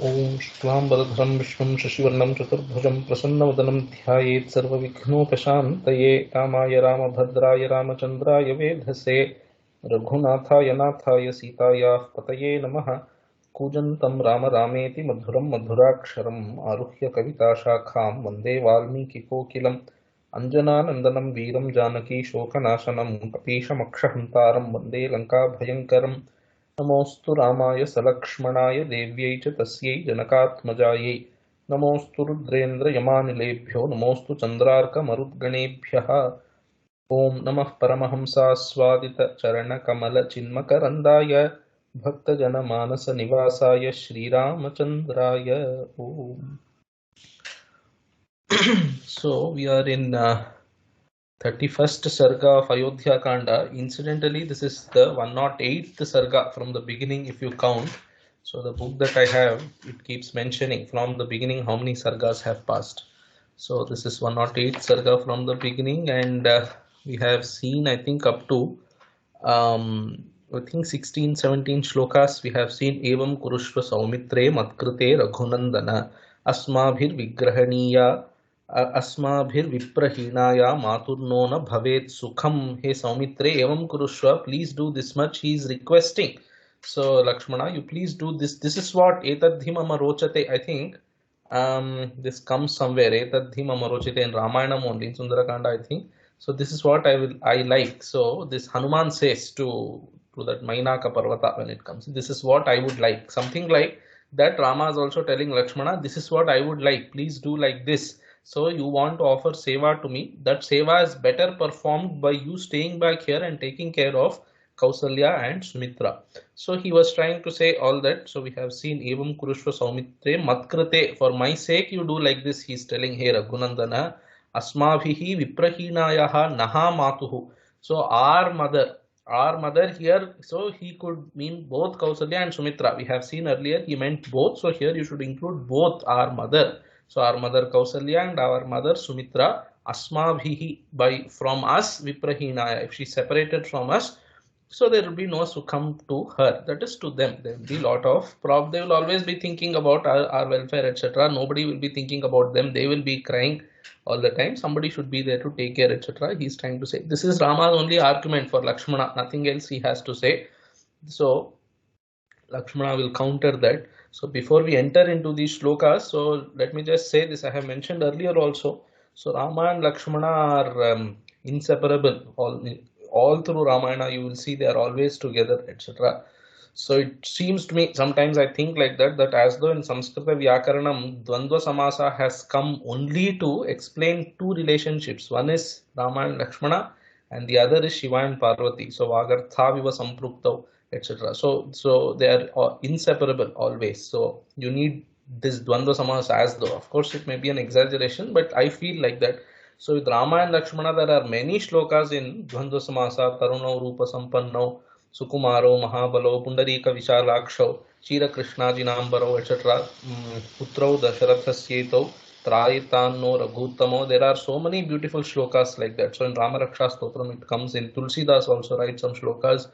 Om Shuklambaradharam Vishnu Shashivarnam Chaturbhujam Prasannavadhanam Dhyayeet Sarvavighnoopashantaye Ramaya Ramabhadraya Ramachandraya Vedhase Raghunathaya Nathaya Sitaya Pataye Namaha Kujantam Rama Rameti Madhuram Madhuraksharam Aruhya Kavita Shakham Vande Valmiki Kokilam Anjananandanam Veeram Janaki Shokanashanam Kapishamakshahantaram Vande Lanka Bhayankaram नमोऽस्तु रामाय सलक्ष्मणाय देव्यै च तस्यै जनकात्मजायै नमोऽस्तु रुद्रेन्द्रयमानिलेभ्यो नमोऽस्तु चन्द्रार्कमरुद्गणेभ्यः ॐ नमः परमहंसास्वादितचरणकमलचिन्मकरन्दाय भक्तजनमानसनिवासाय श्रीरामचन्द्राय ॐ. So we are in 31st Sarga of Ayodhyakaanda. Incidentally, this is the 108th Sarga from the beginning if you count. So the book that I have, it keeps mentioning from the beginning how many Sargas have passed. So this is 108th Sarga from the beginning, and we have seen, I think, up to I think 16, 17 shlokas. We have seen Evam Kurushva Saumitre Matkrute Raghunandana Asmabhir Vigrahaniya Asmabhir Viprahinaya Maturno na Bhavet Sukham. Hey Saumitre, Evam Kurushva, please do this much. He is requesting. So Lakshmana, you please do this. This is what Etadhimama Rochate. I think this comes somewhere. Etadhimama Rochate in Ramayana only, in Sundarakanda, I think. So this is what I like. So this Hanuman says to that Mainaka Parvata when it comes. This is what I would like. Something like that Rama is also telling Lakshmana, this is what I would like. Please do like this. So you want to offer seva to me. That seva is better performed by you staying back here and taking care of Kausalya and Sumitra. So he was trying to say all that. So we have seen Evam Kurushva Saumitre Matkrate. For my sake you do like this. He is telling here Raghunandana. Asmabhihi Viprahinayaha Naha Matuhu. So our mother here, so he could mean both Kausalya and Sumitra. We have seen earlier he meant both. So here you should include both our mother. So our mother Kausalya and our mother Sumitra. Asmabhihi, by from us Viprahinaya. If she separated from us, so there will be no sukham to her. That is to them. There will be lot of they will always be thinking about our welfare, etc. Nobody will be thinking about them. They will be crying all the time. Somebody should be there to take care, etc. He is trying to say. This is Rama's only argument for Lakshmana. Nothing else he has to say. So Lakshmana will counter that. So before we enter into these shlokas, so let me just say this. I have mentioned earlier also. So Rama and Lakshmana are inseparable. All through Ramayana, you will see they are always together, etc. So it seems to me, sometimes I think like that as though in Samskrita Vyakaranam, Dvandva Samasa has come only to explain two relationships. One is Rama and Lakshmana, and the other is Shiva and Parvati. So Vagartha Viva Sampruktav, etc. So they are inseparable always. So you need this Dvandva Samasa as though. Of course, it may be an exaggeration, but I feel like that. So with Rama and Lakshmana, there are many shlokas in Dvandva Samasa, Tarunau Rupa Sampannau, Sukumaro, Mahabalo, Pundarika Vishalakshav, Chira Krishnajinambaro, etc. Putrau Dasharathasyeto, Trayitanno, Raghutamo. There are so many beautiful shlokas like that. So in Rama Raksha Stotram it comes in. Tulsidas also writes some shlokas.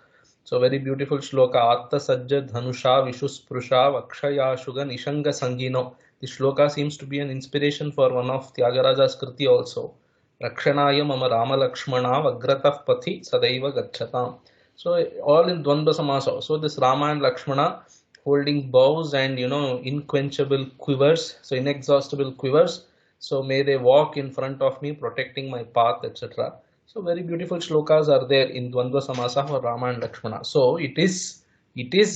So very beautiful shloka. Atta Sajja Dhanusha Vishuspurusha Vakshaya Shuga Nishanga Sangino. This shloka seems to be an inspiration for one of Tyagaraja's Kriti also. Rakshanaya Mama Rama Lakshmana Vagratah Pathi Sadaiva Gacchatam. So all in Dvandva Samasa. So this Rama and Lakshmana holding bows and unquenchable quivers, so inexhaustible quivers. So may they walk in front of me, protecting my path, etc. So very beautiful shlokas are there in Dvandva Samasa for Rama and Lakshmana. So it is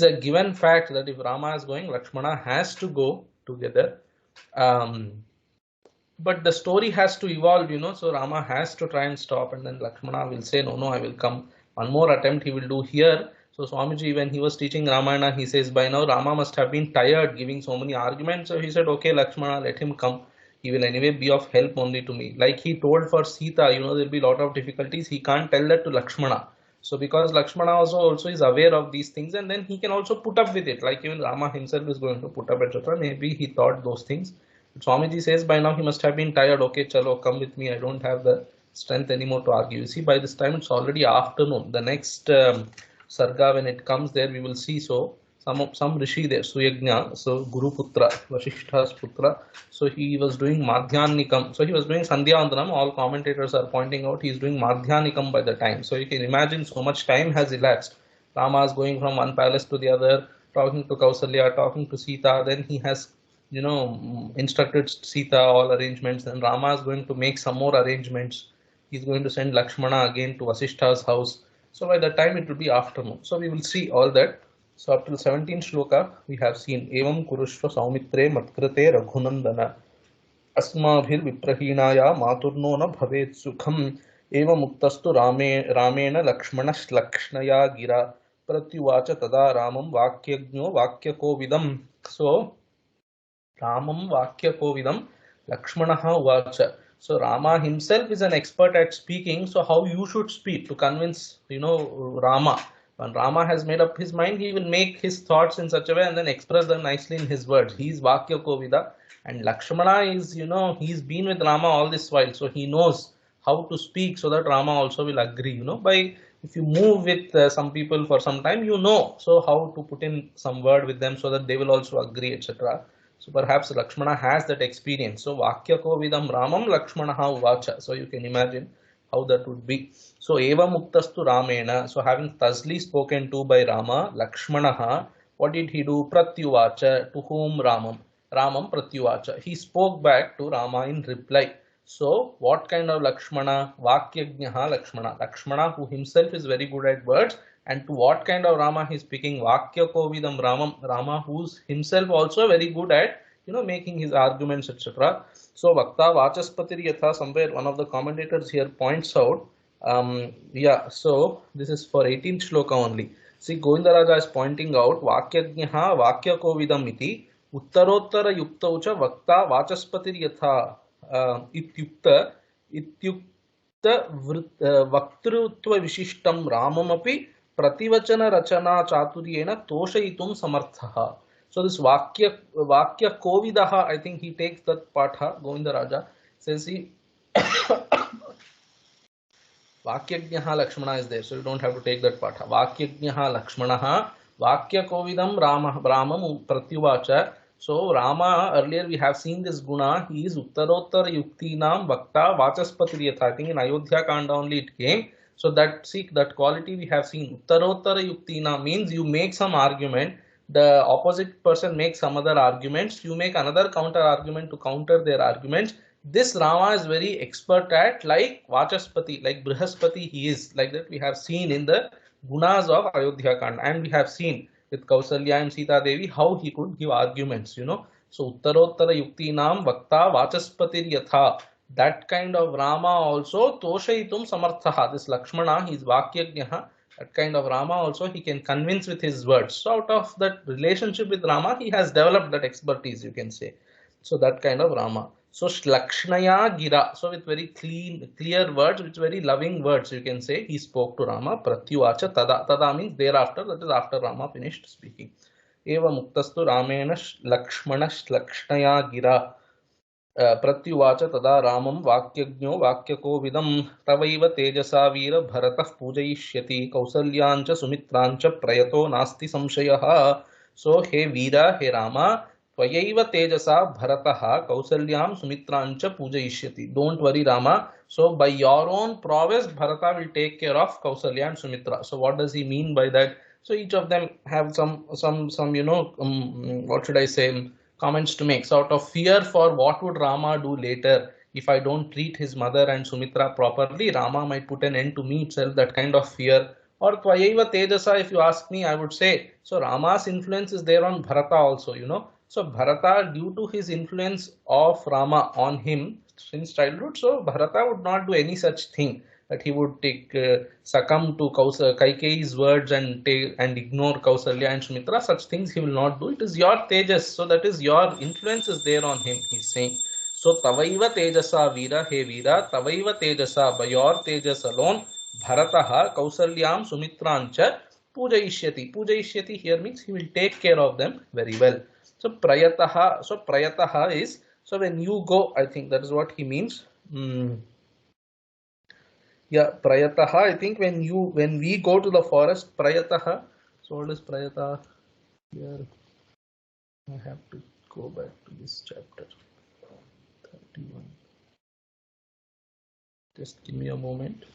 a given fact that if Rama is going, Lakshmana has to go together. But the story has to evolve, so Rama has to try and stop, and then Lakshmana will say, no, I will come. One more attempt he will do here. So Swamiji, when he was teaching Ramayana, he says, by now Rama must have been tired giving so many arguments. So he said, okay, Lakshmana, let him come. He will anyway be of help only to me. Like he told for Sita, there will be a lot of difficulties. He can't tell that to Lakshmana. So because Lakshmana also is aware of these things, and then he can also put up with it. Like even Rama himself is going to put up, etc. Maybe he thought those things. But Swamiji says, by now he must have been tired. Okay, chalo, come with me. I don't have the strength anymore to argue. You see, by this time it's already afternoon. The next Sarga, when it comes there, we will see. So some rishi there, Suyagnya, so Guru Putra, Vasishtha's Putra. So he was doing Madhyanikam. So he was doing Sandhyavandanam. All commentators are pointing out he's doing Madhyanikam by the time. So you can imagine so much time has elapsed. Rama is going from one palace to the other, talking to Kausalya, talking to Sita. Then he has, instructed Sita all arrangements. Then Rama is going to make some more arrangements. He's going to send Lakshmana again to Vasishtha's house. So by the time it will be afternoon. So we will see all that. So up till 17th shloka we have seen Evam Kurushva Saumitre Matkrate Raghunandana Asmabhir Viprahinaya Maturno na Bhavet Sukham Eva Muktastu Ramena Lakshmanash Lakshnaya Gira Pratyuvacha Tada Ramam Vakyagno Vakyakovidam. So Ramam Vakyakovidam Lakshmanaha Uvacha. So Rama himself is an expert at speaking. So how you should speak to convince, Rama. When Rama has made up his mind, he will make his thoughts in such a way and then express them nicely in his words. He is Vakya Kovida, and Lakshmana is, he's been with Rama all this while, so he knows how to speak so that Rama also will agree. By if you move with some people for some time, so how to put in some word with them so that they will also agree, etc. So perhaps Lakshmana has that experience. So Vakya Kovidam Ramam Lakshmanaha Uvacha. So you can imagine how that would be. So Eva Muktastu Ramena, so having thusly spoken to by Rama, Lakshmanaha, what did he do? Pratyuvacha, to whom Ramam Pratyuvacha. He spoke back to Rama in reply. So what kind of Lakshmana? Vakyagnaha Lakshmana. Lakshmana who himself is very good at words, and to what kind of Rama he is speaking? Vakya Kovidam Ramam, Rama who's himself also very good at making his arguments, etc. So Vakta Vachaspatir Yatha, somewhere one of the commentators here points out, so this is for 18th shloka only. See, Govindaraja is pointing out Vakyagnaha Vakya Kovidam iti Uttarottara Yuktaucha Vakta Vachaspatir Yatha Ityukta Vaktrutva Vishishtam Ramamapi Prativachana Rachana Chaturyena Toshaitum Samarthaha. So this Vakya Kovidaha, I think he takes that patha, Govindaraja, says he Vakyagnaha Lakshmana is there, so you don't have to take that patha. Vakyagnaha Lakshmanaha, Vakya Kovidam Ramam Pratyuvacha. So Rama, earlier we have seen this guna, he is Uttarottara Yuktinam Vakta Vachaspatiriyatha. I think in Ayodhyakaanda only it came. So that quality we have seen. Uttarottara Yuktinam means you make some argument, the opposite person makes some other arguments, you make another counter argument to counter their arguments. This Rama is very expert at, like Vachaspati, like Brihaspati he is, like that we have seen in the gunas of Ayodhyakaanda, and we have seen with Kausalya and Sita Devi how he could give arguments, So Uttarottara Yuktinam Vakta Vachaspatir Yatha, that kind of Rama also Toshaitum Samarthaha, this Lakshmana, he is Vakyagnaha. That kind of Rama also he can convince with his words. So out of that relationship with Rama, he has developed that expertise, you can say. So that kind of Rama. So Lakshnaya Gira. So with very clear words, with very loving words, you can say, he spoke to Rama. Pratyuvacha Tada. Tada means thereafter, that is after Rama finished speaking. Eva Muktastu Ramena Lakshmana Lakshnaya Gira. Pratyuvacha Tada Ramam Vakyagno Vakyakovidam Tavaiva Tejasa Veera Bharatah Pujayishyati Kausalyancha Sumitrancha Prayato Nasti Samshayaha. So hey Veera, hey Rama, Tvayaiva Tejasa Bharataha Kausalyam Sumitrancha Pujayishyati. Don't worry Rama. So by your own prowess, Bharata will take care of Kausalya and Sumitra. So what does he mean by that? So each of them have some what should I say, comments to make. So out of fear for what would Rama do later if I don't treat his mother and Sumitra properly, Rama might put an end to me itself, that kind of fear. Or Tvayaiva Tejasa, if you ask me, I would say, so Rama's influence is there on Bharata also, So Bharata, due to his influence of Rama on him since childhood, so Bharata would not do any such thing, that he would succumb to Kaikeyi's words and ignore Kausalya and Sumitra. Such things he will not do. It is your Tejas, so that is your influence is there on him, he is saying. So Tavaiva Tejasa Veera, hey Veera, Tavaiva Tejasa, by your Tejas alone, Bharataha Kausalyam Sumitrancha Pujayishyati. Pujayishyati here means he will take care of them very well. So Prayataha is, so when you go, I think that is what he means. Yeah, Prayataha, I think when we go to the forest, Prayataha. So what is Prayataha? Here I have to go back to this chapter 31. Just give me a moment.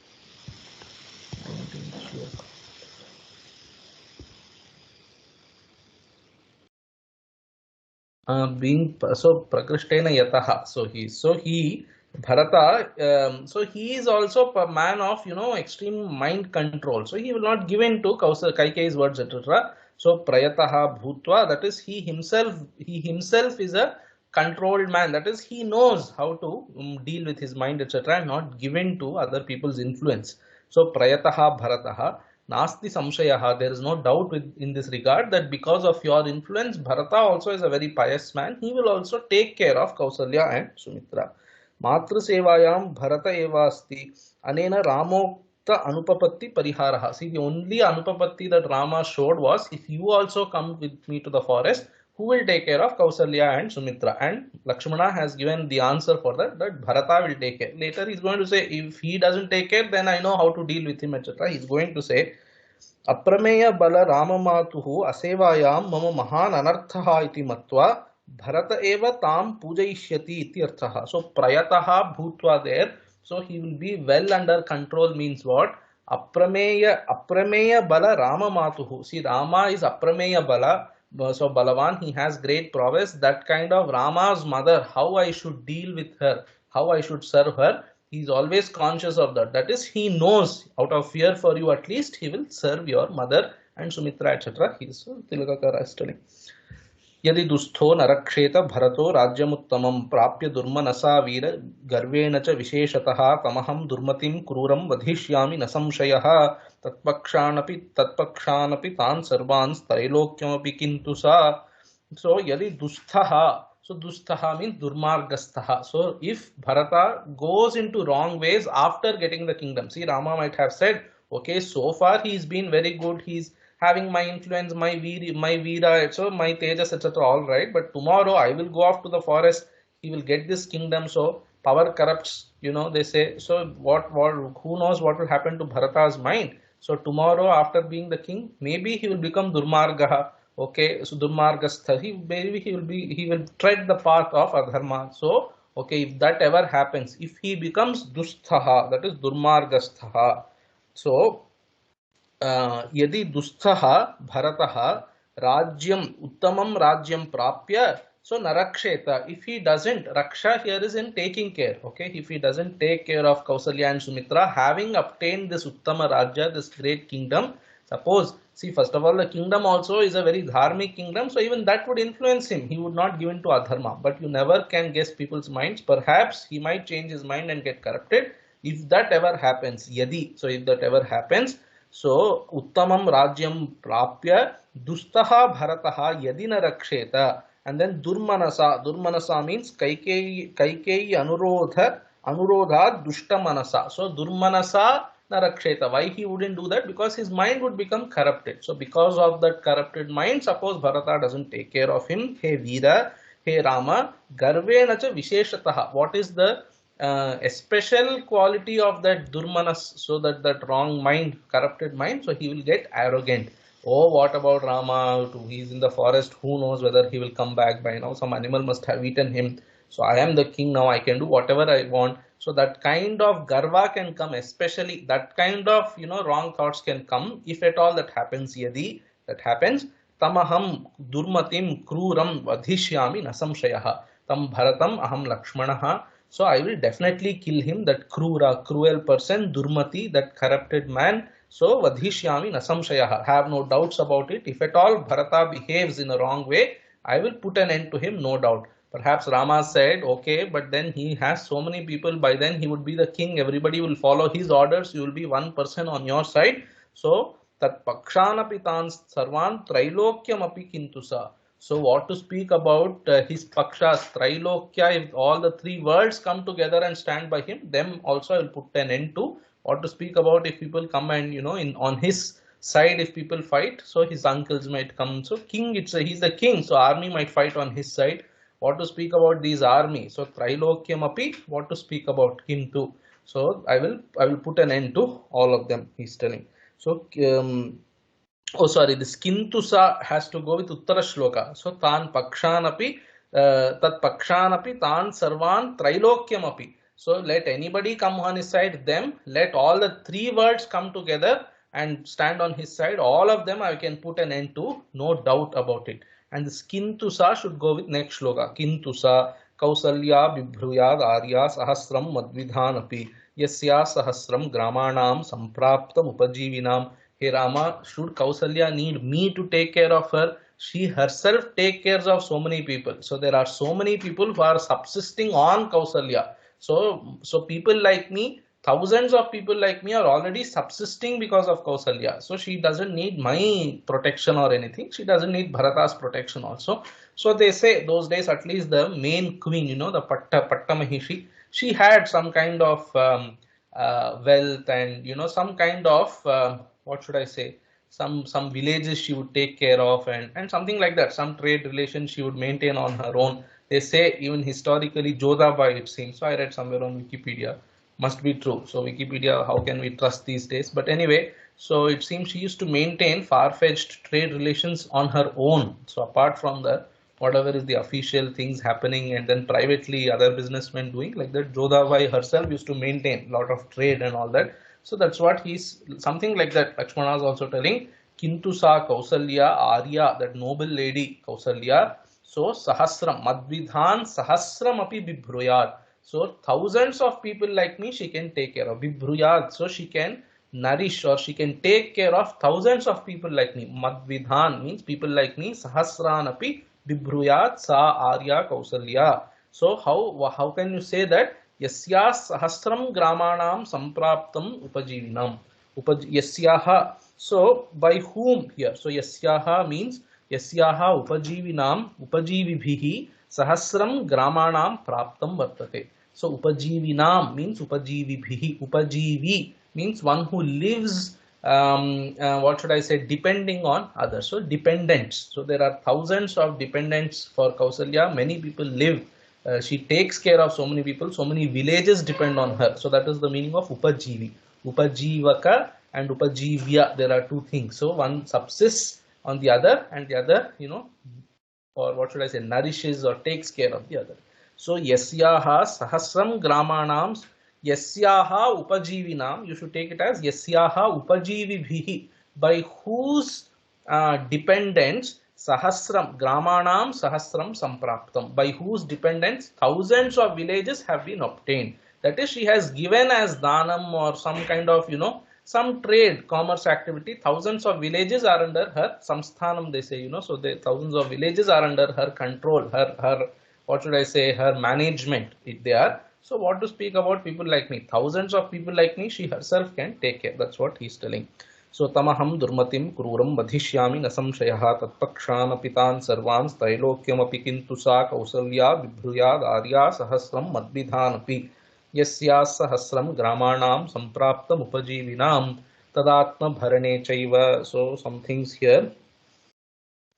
Being so prakrishtena yataha, so he Bharata, so he is also a man of extreme mind control, so he will not give in to Kaikeyi's words, etc. So prayataha bhutva, that is he himself is a controlled man, that is he knows how to deal with his mind, etc., and not given to other people's influence. So prayataha bharataha Nasti samshayaha, there is no doubt in this regard that because of your influence, Bharata also is a very pious man. He will also take care of Kausalya and Sumitra. Matru sevayam Bharata eva asti anena ramokta anupapatti pariharaha. See, the only anupapatti that Rama showed was, if you also come with me to the forest, who will take care of Kausalya and Sumitra? And Lakshmana has given the answer for that, that Bharata will take care. Later he's going to say, if he doesn't take care, then I know how to deal with him, etc. He's going to say, अप्रमेय बल राममातुः असेवायां मम महान अनर्थः इति मत्वा भरत एव ताम पूजयिष्यति इति अर्थः. So prayatah bhutva there, so he will be well under control means what? Aprameya bala Ramamatuhu. See, Rama is aprameya bala, so Balavan, he has great prowess. That kind of Rama's mother, how I should deal with her, how I should serve her, he is always conscious of that. That is, he knows, out of fear for you at least, he will serve your mother and Sumitra, etc. He is Tilakakara is telling. यदि दुस्थो नरक्षेत भरतो राज्यमुत्तमं प्राप्य दुर्मनसा वीर गर्वेण च विशेषतः तमहं दुर्मतिं क्रूरं वधिष्यामि न संशयः तत्पक्षानपि तान् सर्वान् त्रैलोक्यमपि किन्तु सा. So यदि दुस्थः, so dustaha means durmargastaha. So if Bharata goes into wrong ways after getting the kingdom, see, Rama might have said, okay, so far he's been very good, he's having my influence, my Veera, so my Tejas, etc. All right, but tomorrow I will go off to the forest, he will get this kingdom. So power corrupts, they say. So who knows what will happen to Bharata's mind? So tomorrow, after being the king, maybe he will become Durmargaha. Okay, so Durmargastha, he will tread the path of Adharma. So okay, if that ever happens, if he becomes Dusthaha, that is Durmargastha. So यदि दुस्थः भरतः राज्यम उत्तमम राज्यम प्राप्य, so naraksheta, if he doesn't, raksha here is in taking care. Okay, if he doesn't take care of Kausalya and Sumitra, having obtained this uttama rajya, this great kingdom, suppose, see, first of all, the kingdom also is a very dharmic kingdom, so even that would influence him. He would not give in to adharma. But you never can guess people's minds. Perhaps he might change his mind and get corrupted. If that ever happens, yadi, so if that ever happens, so uttamam rajyam prapya dustaha bharataha yadi na raksheta, and then durmanasa means kaikeyi anurodha dushta manasa. So durmanasa na raksheta, why he wouldn't do that? Because his mind would become corrupted. So because of that corrupted mind, suppose Bharata doesn't take care of him, hey Veera, hey Rama, garvena cha visheshataha, what is the a special quality of that durmanas, so that wrong mind, corrupted mind, so he will get arrogant. Oh, what about Rama? He's in the forest, who knows whether he will come back by now, some animal must have eaten him, so I am the king now, I can do whatever I want. So that kind of garva can come, especially that kind of wrong thoughts can come if at all that happens. Yadi that happens, tamaham durmatim kruram vadhishyami nasamshayaha tam bharatam aham lakshmanaha. So I will definitely kill him, that cruel person, Durmati, that corrupted man. So vadhishyami nasamshayaha, have no doubts about it. If at all Bharata behaves in a wrong way, I will put an end to him, no doubt. Perhaps Rama said, okay, but then he has so many people, by then he would be the king, everybody will follow his orders, you will be one person on your side. So tat pakshanapi tan sarvan trailokyam api kintusa. So what to speak about his pakshas, Trilokya, if all the three worlds come together and stand by him, them also I will put an end to. What to speak about if people come and, on his side, if people fight, so his uncles might come. So king, he's the king, so army might fight on his side. What to speak about these army? So Trilokyam api, what to speak about him too. So I will put an end to all of them, he's telling. So Oh, sorry, this kintusa has to go with Uttara Shloka. So, tan pakshanapi, tat pakshanapi, tan sarvan trilokyamapi. So, let anybody come on his side, them, let all the three words come together and stand on his side. All of them I can put an end to, no doubt about it. And this kintusa should go with next shloka. Kintusa, Kausalya, Bibhruyad, Arya, Sahasram, Madvidhanapi, Yasya, Sahasram, Gramanam, Sampraptam, Upajivinam. Hey Rama, should Kausalya need me to take care of her? She herself take care of so many people. So there are so many people who are subsisting on Kausalya. So people like me, thousands of people like me are already subsisting because of Kausalya. So she doesn't need my protection or anything. She doesn't need Bharata's protection also. So they say those days, at least the main queen, the Patta Mahishi, she had some kind of wealth and some kind of what should I say, some villages she would take care of and something like that, some trade relations she would maintain on her own. They say even historically Jodhabai, it seems. So I read somewhere on Wikipedia, must be true. So Wikipedia, how can we trust these days? But anyway, so it seems she used to maintain far-fetched trade relations on her own. So apart from the whatever is the official things happening and then privately other businessmen doing like that, Jodhabai herself used to maintain a lot of trade and all that. So that's what he's something like that. Lakshmana is also telling Kintu sa Kausalya Arya, that noble lady Kausalya. So Sahasram Madvidhan Sahasram api Bibhruyat. So thousands of people like me she can take care of. Bibhruyat, so she can nourish or she can take care of thousands of people like me. Madvidhan means people like me. Sahasran api Bibhruyat sa Arya Kausalya. So how can you say that? Yasya sahasram gramanam sampraptam upajivinam. Yasyaha. So by whom here? So yasyaha means yasyaha upajivinam upajivibhihi sahasram gramanam praptam vartate. So upajivinam means upajivibhihi. Upajivi means one who lives what should I say, depending on others. So dependents. So there are thousands of dependents for Kausalya. Many people live. She takes care of so many people. So many villages depend on her. So that is the meaning of Upajivi. Upajivaka and Upajivya. There are two things. So one subsists on the other and the other, or what should I say, nourishes or takes care of the other. So Yasyaha Sahasram Gramanam. Yasyaha upajivinam, you should take it as Yasyaha upajivibhihi, by whose dependents Sahasram Gramanam Sahasram Sampraptam, by whose dependents thousands of villages have been obtained. That is, she has given as Danam or some kind of, some trade, commerce activity. Thousands of villages are under her Samsthanam, they say, so the thousands of villages are under her control, her what should I say, her management, if they are. So what to speak about people like me? Thousands of people like me, she herself can take care. That's what he's telling. So tamaham durmatim kruram vadhishyami nasamshayaha tatpakshan apitan sarvan stailokyam api kintu sa kausalya bibhruyad arya sahasram madvidhan api yasya sahasram gramanam sampraptam upajivinam tadatma bharane chaiva. So some things here.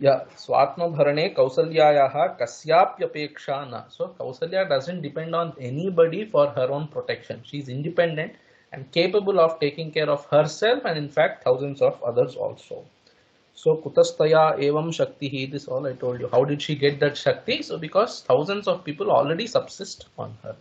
Yeah, Swatma Bharane Kausalyayaha Kasyapyapeksha na. So Kausalya doesn't depend on anybody for her own protection. She is independent and capable of taking care of herself and in fact thousands of others also. So Kutastaya Evam Shaktihi, this all I told you. How did she get that Shakti? So because thousands of people already subsist on her.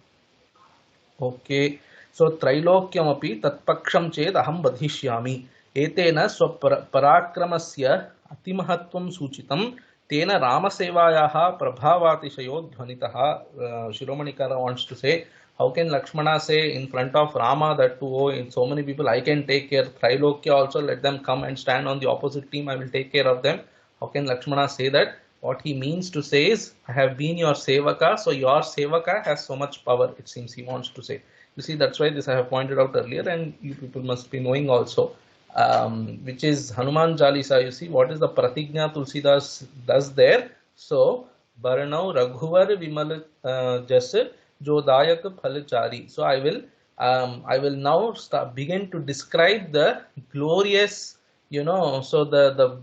Okay. So Trilokyamapi Tatpaksham Ched Aham Badhishyami. Etena Swaparakramasya Atimahatvam Suchitam Tena Ramasevayaha Prabhavatishayo Dhvanitaha. Shiromanikara wants to say, how can Lakshmana say in front of Rama that in so many people I can take care? Trilokya also, let them come and stand on the opposite team, I will take care of them. How can Lakshmana say that? What he means to say is, I have been your Sevaka, so your Sevaka has so much power, it seems he wants to say. You see, that's why this I have pointed out earlier and you people must be knowing also. Which is Hanuman Jalisa. You see what is the Pratigna Tulsidas does there. So Baranau Raghuvar Vimal Jasir Jo Dayak Phalachari. So I will now begin to describe the glorious, so the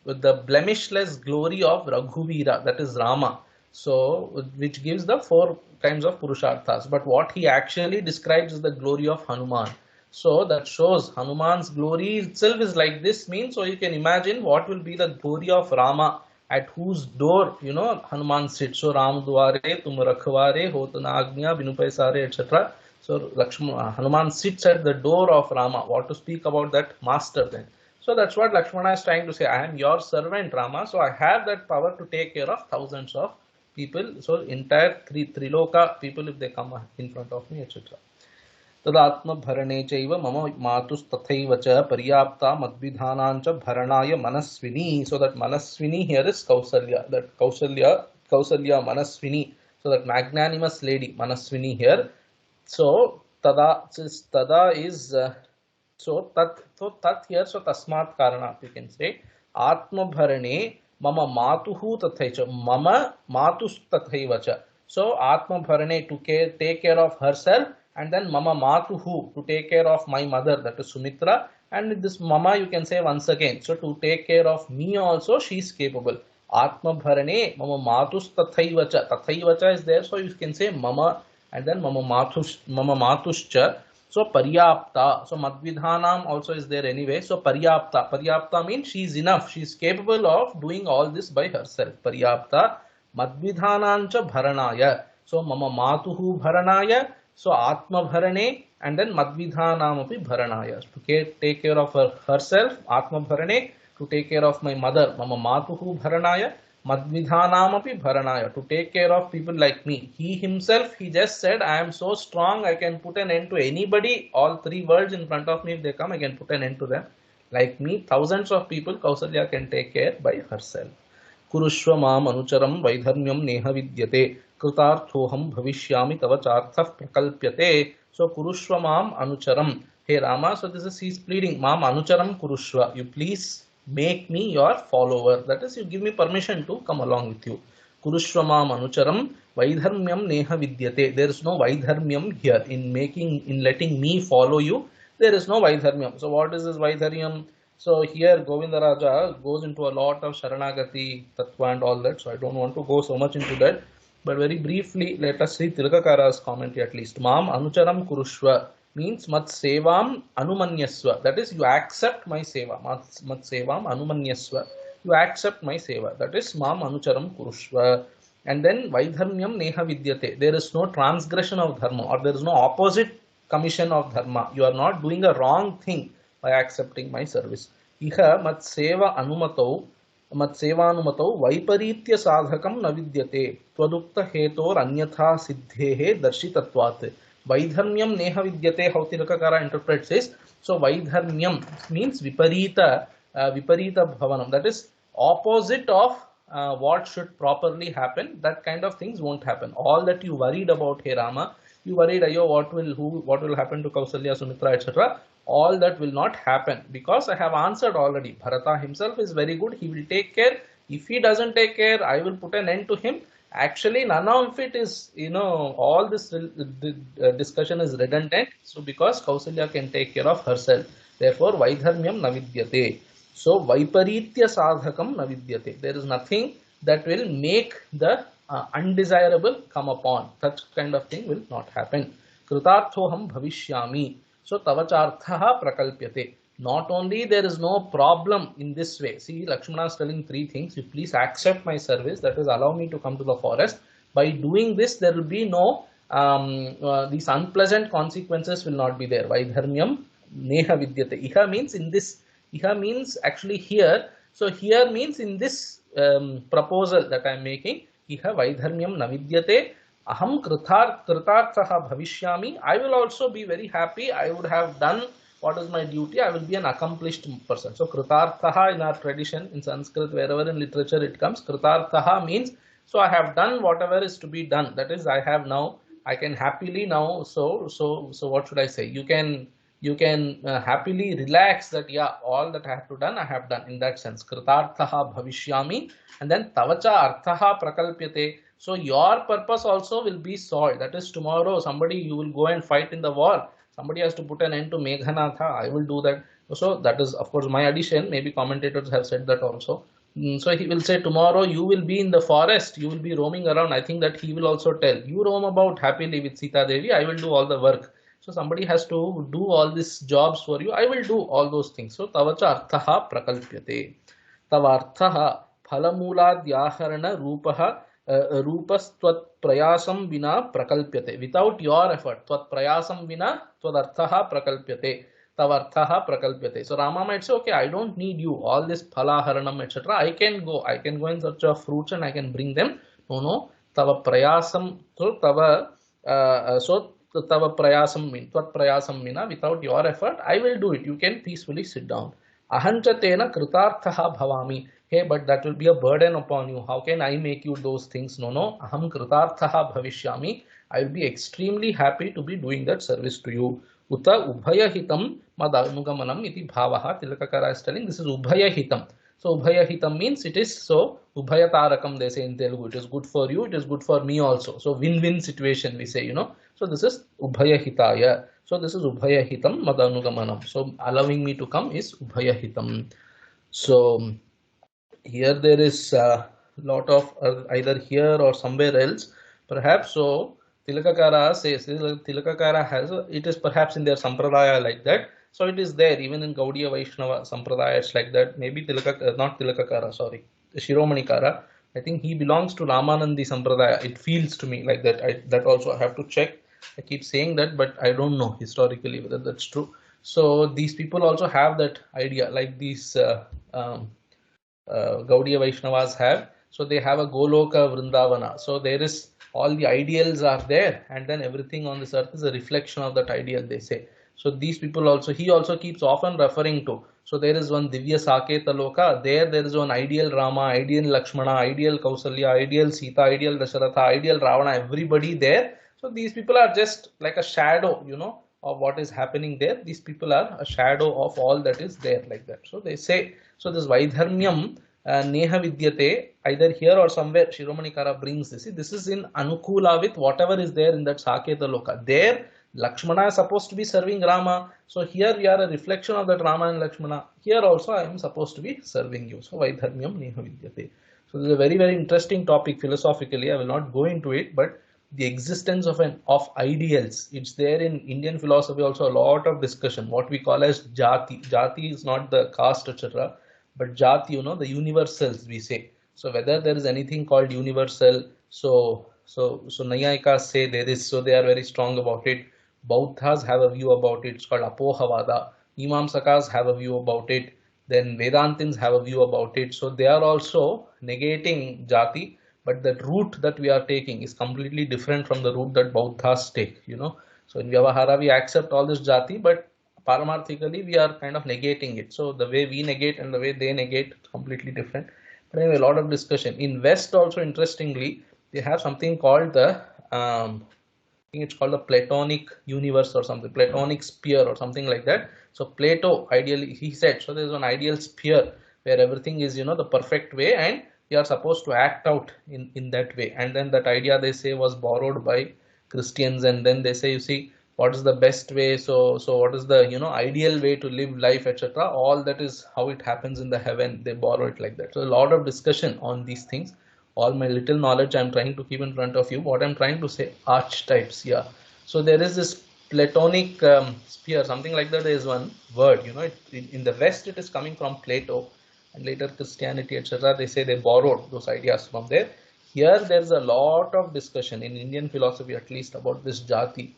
blemishless glory of Raghuvira, that is Rama. So which gives the 4 kinds of Purusharthas. But what he actually describes is the glory of Hanuman. So that shows Hanuman's glory itself is like this means. So you can imagine what will be the glory of Rama, at whose door, Hanuman sits. So Ram Dware, Tum Rakhware, Hotanagnya, Binupai Sare, etc. So Hanuman sits at the door of Rama. What to speak about that master then? So that's what Lakshmana is trying to say. I am your servant, Rama. So I have that power to take care of thousands of people. So entire Triloka people, if they come in front of me, etc. तदात्मभरणे चैव मम मातुस्तथैव च पर्याप्ता मद्विधानां च भरणाय Manaswini. So that Manaswini here is Kausalya. That Kausalya Manaswini. So that magnanimous lady Manaswini here. So tada is so tat here. So tasmat karana you can say. Atmabharane mama matuhu tathaicha. Mama matus tathaiva cha. So Atmabharane to take care of herself. And then mama matuhu to take care of my mother, that is Sumitra. And this mama you can say once again. So to take care of me also she is capable. Atma bharane mama matus tathaivacha. Tathaivacha is there, so you can say mama and then mama matuscha. So paryapta. So madvidhanam also is there anyway. So paryapta. Paryapta means she is enough. She is capable of doing all this by herself. Paryapta. Madvidhanancha bharanaya. So mama matuhu bharanaya. So Atma Bharane and then Madvidhanamapi Bharanaya. To take care of herself, Atma Bharane, to take care of my mother, Mama Matuhu Bharanaya, Madvidhanamapi Bharanaya, to take care of people like me. He himself, he just said, I am so strong, I can put an end to anybody. All three worlds in front of me, if they come, I can put an end to them. Like me, thousands of people, Kausalya can take care by herself. Kurushva mam anucharam vaidharmyam neha vidyate. Kritarthoham bhavishyami tava charthah prakalpyate. So Kurushva mam anucharam. Hey Rama, so this is he's pleading. Mam anucharam Kurushva. You please make me your follower. That is, you give me permission to come along with you. Kurushva mam anucharam vaidharmyam neha vidyate. There is no vaidharmyam here in letting me follow you. There is no vaidharmyam. So what is this vaidharmyam? So here Govinda Raja goes into a lot of Sharanagati, Tattva and all that. So I don't want to go so much into that. But very briefly, let us see Tilakakara's commentary at least. Mam anucharam kurushva means mat sevam anumanyasva. That is, you accept my seva. Mat sevam anumanyasva. You accept my seva. That is mam anucharam kurushva. And then vaidharmyam neha vidyate. There is no transgression of dharma, or there is no opposite commission of dharma. You are not doing a wrong thing by accepting my service. Iha mat seva anumatau Matsevanumatau Vaiparitya Sadhakam Navidyate Twadukta Hetor Anyatha Siddhehe Darshitatvat. Vaidharmyam Neha Vidyate, how Tilakakara interprets is. So Vaidharmyam means Viparita Bhavanam. That is opposite of what should properly happen. That kind of things won't happen. All that you worried about, hey Rama, you worried, ayo, what will happen to Kausalya, Sumitra, etc. All that will not happen because I have answered already. Bharata himself is very good. He will take care. If he doesn't take care, I will put an end to him. Actually, none of it is, all this discussion is redundant. So because Kausalya can take care of herself. Therefore, Vaidharmyam navidyate. So, Vaiparitya sadhakam navidyate. There is nothing that will make the undesirable come upon. Such kind of thing will not happen. Kritarthoham bhavishyami. So tavacharthaha prakalpyate. Not only there is no problem in this way. See, Lakshmana is telling three things. You please accept my service. That is, allow me to come to the forest. By doing this, there will be no, these unpleasant consequences will not be there. Vaidharmyam neha vidyate. Iha means in this. Iha means actually here. So here means in this proposal that I am making. Iha vaidharmyam navidyate. Aham kritarthaha bhavishyami. I will also be very happy. I would have done what is my duty. I will be an accomplished person. So kritarthaha in our tradition, in Sanskrit, wherever in literature it comes, kritarthaha means, so I have done whatever is to be done. That is, I have now, I can happily now, so what should I say? You can happily relax that, yeah, all that I have to done, I have done. In that sense, kritarthaha bhavishyami. And then tavacha arthaha prakalpyate. So your purpose also will be solved. That is, tomorrow somebody, you will go and fight in the war. Somebody has to put an end to Meghanatha. I will do that. So that is, of course, my addition. Maybe commentators have said that also. So he will say, tomorrow you will be in the forest. You will be roaming around. I think that he will also tell, you roam about happily with Sita Devi. I will do all the work. So somebody has to do all these jobs for you. I will do all those things. So tavacha arthaha prakalpyate. Tavarthaha phalamooladhyaharana rupaha रूपस्त्वत् प्रयासं विना प्रकल्प्यते. Without your effort, त्वत् प्रयासं विना त्वदर्थः प्रकल्प्यते, तवर्थः प्रकल्प्यते. So Rama might say, okay, I don't need you, all this phalaharanam etc. I can go in search of fruits and I can bring them. No, tava prayasam, so tava tava prayasam mean, tvat prayasam meena, without your effort, I will do it. You can peacefully sit down. Ahancha tena kritarthaha bhavami. Hey, but that will be a burden upon you. How can I make you those things? No. Aham kritarthaha bhavishyami. I will be extremely happy to be doing that service to you. Uta ubhaya hitam madanugamanam iti bhavaha. Tilakakara is telling this is ubhaya hitam. So ubhaya hitam means it is so ubhaya tarakam they say in Telugu. It is good for you, it is good for me also. So win-win situation we say, So this is ubhaya hitaya. So this is ubhaya hitam madanugamanam. So allowing me to come is ubhaya hitam. So here there is a lot of either here or somewhere else perhaps. So Tilakakara says, Tilakakara has, it is perhaps in their sampradaya like that. So it is there even in Gaudiya Vaishnava sampradaya, it's like that. Maybe not Tilakakara, sorry, Shiromanikara. I think he belongs to Ramanandi sampradaya. It feels to me like that. That also I have to check. I keep saying that, but I don't know historically whether that's true. So these people also have that idea, like these Gaudiya Vaishnavas have. So they have a Goloka Vrindavana. So there is all the ideals are there, and then everything on this earth is a reflection of that ideal, they say. So these people also, he also keeps often referring to. So there is one Divya Saketa Loka, there is one ideal Rama, ideal Lakshmana, ideal Kausalya, ideal Sita, ideal Dasharatha, ideal Ravana, everybody there. So these people are just like a shadow, of what is happening there. These people are a shadow of all that is there, like that. So they say, so this Vaidharmyam Neha Vidyate, either here or somewhere, Shiromanikara brings this. See, this is in Anukula with whatever is there in that Saketa Loka. There, Lakshmana is supposed to be serving Rama. So here we are a reflection of that Rama and Lakshmana. Here also I am supposed to be serving you. So Vaidharmyam Neha Vidyate. So this is a very, very interesting topic philosophically. I will not go into it, but the existence of ideals, it's there in Indian philosophy also, a lot of discussion. What we call as jati. Jati is not the caste, etc. But jati, the universals we say. So whether there is anything called universal, so Nayayikas say there is, so they are very strong about it. Bauddhas have a view about it, it's called Apohavada. Mimamsakas have a view about it. Then Vedantins have a view about it. So they are also negating jati, but the route that we are taking is completely different from the route that Bauddhas take, So in Vyavahara we accept all this jati, but paramarthically we are kind of negating it. So the way we negate and the way they negate is completely different. But anyway, a lot of discussion. In West also, interestingly, they have something called the, I think it's called the Platonic universe or something, Platonic sphere or something like that. So Plato, ideally, he said, so there's an ideal sphere where everything is, the perfect way, and you are supposed to act out in that way. And then that idea, they say, was borrowed by Christians, and then they say, you see, what is the best way, so what is the ideal way to live life, etc. All that is how it happens in the heaven. They borrow it like that. So a lot of discussion on these things. All my little knowledge I'm trying to keep in front of you. What I'm trying to say, archetypes, yeah. So there is this Platonic sphere, something like that is one word, in the West it is coming from Plato, and later Christianity, etc. They say they borrowed those ideas from there. Here there's a lot of discussion in Indian philosophy, at least, about this jati.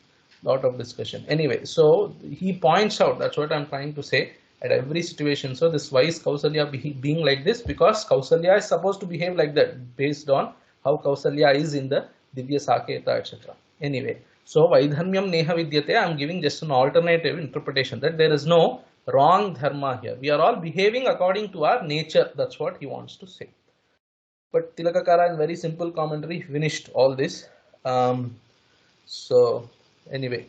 Lot of discussion. Anyway, so he points out, that's what I'm trying to say, at every situation. So this, why is Kausalya being like this? Because Kausalya is supposed to behave like that, based on how Kausalya is in the Divya Saketa, etc. Anyway, so Vaidharmyam Neha Vidyate, I'm giving just an alternative interpretation, that there is no wrong dharma here. We are all behaving according to our nature. That's what he wants to say. But Tilakakara, in very simple commentary, finished all this. So anyway,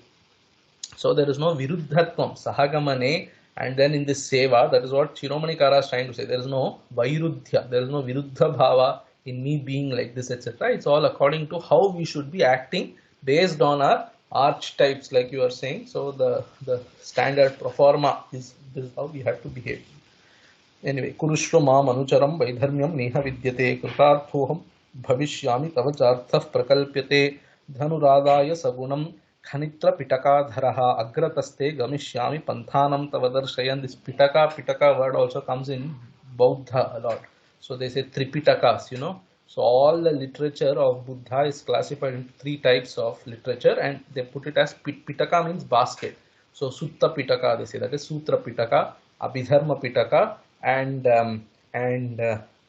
so there is no viruddhatvam, sahagamane, and then in this seva, that is what Shiromanikara is trying to say. There is no vairuddhya, there is no viruddha bhava in me being like this, etc. It's all according to how we should be acting based on our archetypes, like you are saying. So the standard pro forma is this is how we have to behave. Anyway, kurushva mam anucharam vaidharmyam neha vidyate kritarthoham bhavishyami tava charthah prakalpyate dhanuradaya sagunam Khanitra Pitakadharaha Agrataste Gamishyami Panthanam Tavadarsayan. This Pitaka word also comes in Buddha a lot. So they say Tripitakas, you know. So all the literature of Buddha is classified into three types of literature, and they put it as Pitaka means basket. So Sutta Pitaka they say, that is Sutra Pitaka, Abhidharma Pitaka, and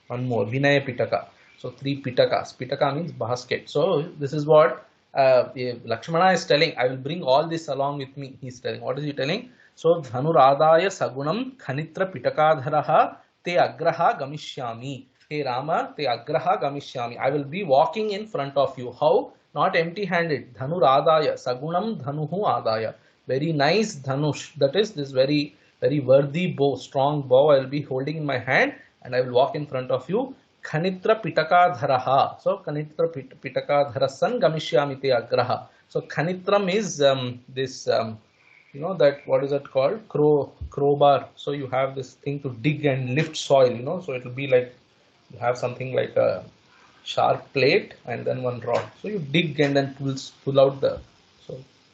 one more Vinaya Pitaka. So three Pitakas. Pitaka means basket. So this is what Lakshmana is telling. I will bring all this along with me. He is telling. What is he telling? So Dhanuradaya Sagunam Khanitra Pitakadharaha Te Agraha Gamishyami. Hey Rama, Te Agraha Gamishyami. I will be walking in front of you. How? Not empty handed. Dhanuradaya Sagunam Dhanuhu Adaya. Very nice Dhanush. That is this very worthy bow, strong bow I will be holding in my hand, and I will walk in front of you. Khanitra Pitakadharaha. So Khanitra Pitakadharasan Gamishyami Te Agraha. So Khanitram is this you know that, what is it called? Crowbar. So you have this thing to dig and lift soil, you know. So it will be like you have something like a sharp plate and then one rod. So you dig and then pull out the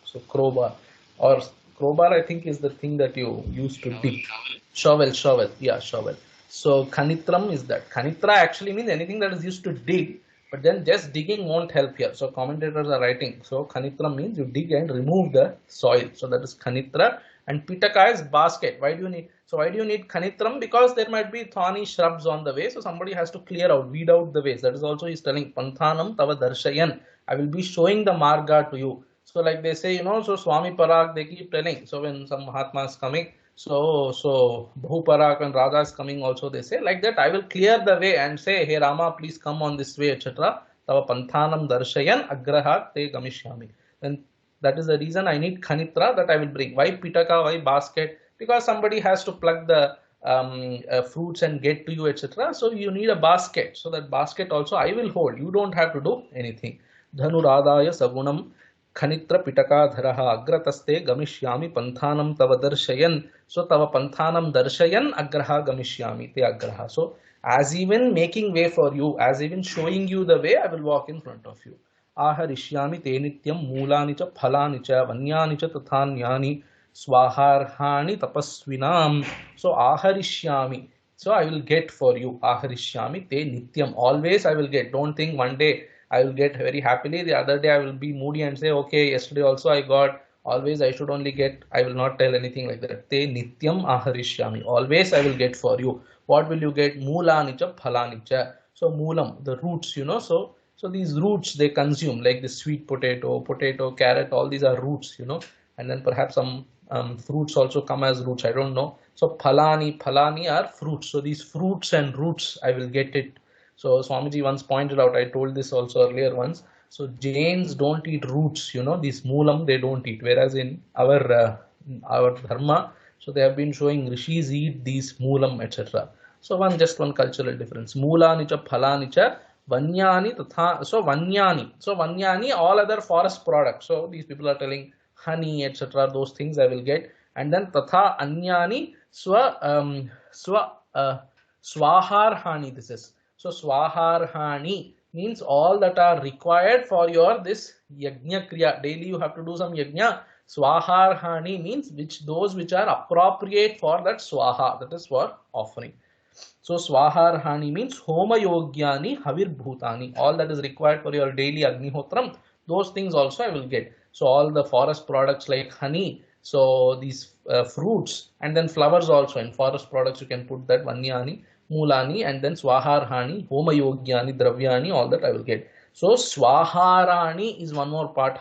so crowbar, or crowbar I think is the thing that you use to dig. Shovel. Yeah, shovel. So Khanitram is that. Khanitra actually means anything that is used to dig, but then just digging won't help here. So commentators are writing. So Khanitram means you dig and remove the soil. So that is Khanitra. And Pitaka is basket. Why do you need Khanitram? Because there might be thorny shrubs on the way. So somebody has to clear out, weed out the ways. That is also he's telling Panthanam Tava Darshayan. I will be showing the marga to you. So like they say, you know, so Swami Parag, they keep telling. So when some Mahatma is coming, so Bhu Parag, when Raja is coming also, they say like that, I will clear the way and say, hey Rama, please come on this way, etc. Tava Panthanam Darshayan Agraha Te Gamishyami. Then that is the reason I need Khanitra, that I will bring. Why Pitaka? Why basket? Because somebody has to pluck the fruits and get to you, etc. So you need a basket. So that basket also I will hold. You don't have to do anything. Dhanuradaya Sagunam Khanitra Pitakadharaha Agrataste Gamishyami Panthanam Tava Darshayan. So Tava Panthanam Darshayan Agraha Gamishyami Te Agraha. So as even making way for you, as even showing you the way, I will walk in front of you. Aharishyami te nityam mulani cha phalani cha vanyani cha tathanyani swaharhani tapasvinam. So aharishyami. So I will get for you. Aharishyami te nityam. Always I will get. Don't think one day I will get very happily. The other day I will be moody and say, okay, yesterday also I got. Always I should only get. I will not tell anything like that. Te nityam aharishyami. Always I will get for you. What will you get? Mulani cha phalani cha. So moolam, the roots, you know. So these roots they consume, like the sweet potato, carrot, all these are roots, you know. And then perhaps some fruits also come as roots, I don't know. So phalani are fruits. So these fruits and roots, I will get it. So Swamiji once pointed out, I told this also earlier once. So Jains don't eat roots, you know, these moolam they don't eat. Whereas in our dharma, so they have been showing rishis eat these moolam, etc. So one cultural difference. Moolani cha phalani cha Vanyani tatha. So Vanyani, all other forest products. So these people are telling honey, etc. Those things I will get. And then tatha anyani swaharhani. This is. So swaharhani means all that are required for your this yajna kriya. Daily you have to do some yajna. Swaharhani means those which are appropriate for that swaha. That is for offering. So Swaharhani means Homa Yogyani Havir Bhutani. All that is required for your daily Agnihotram, those things also I will get. So all the forest products like honey, so these fruits, and then flowers also. In forest products you can put that Vanyani, Mulani, and then Swaharhani, Homa Yogyani, Dravyani, all that I will get. So Swaharani is one more part.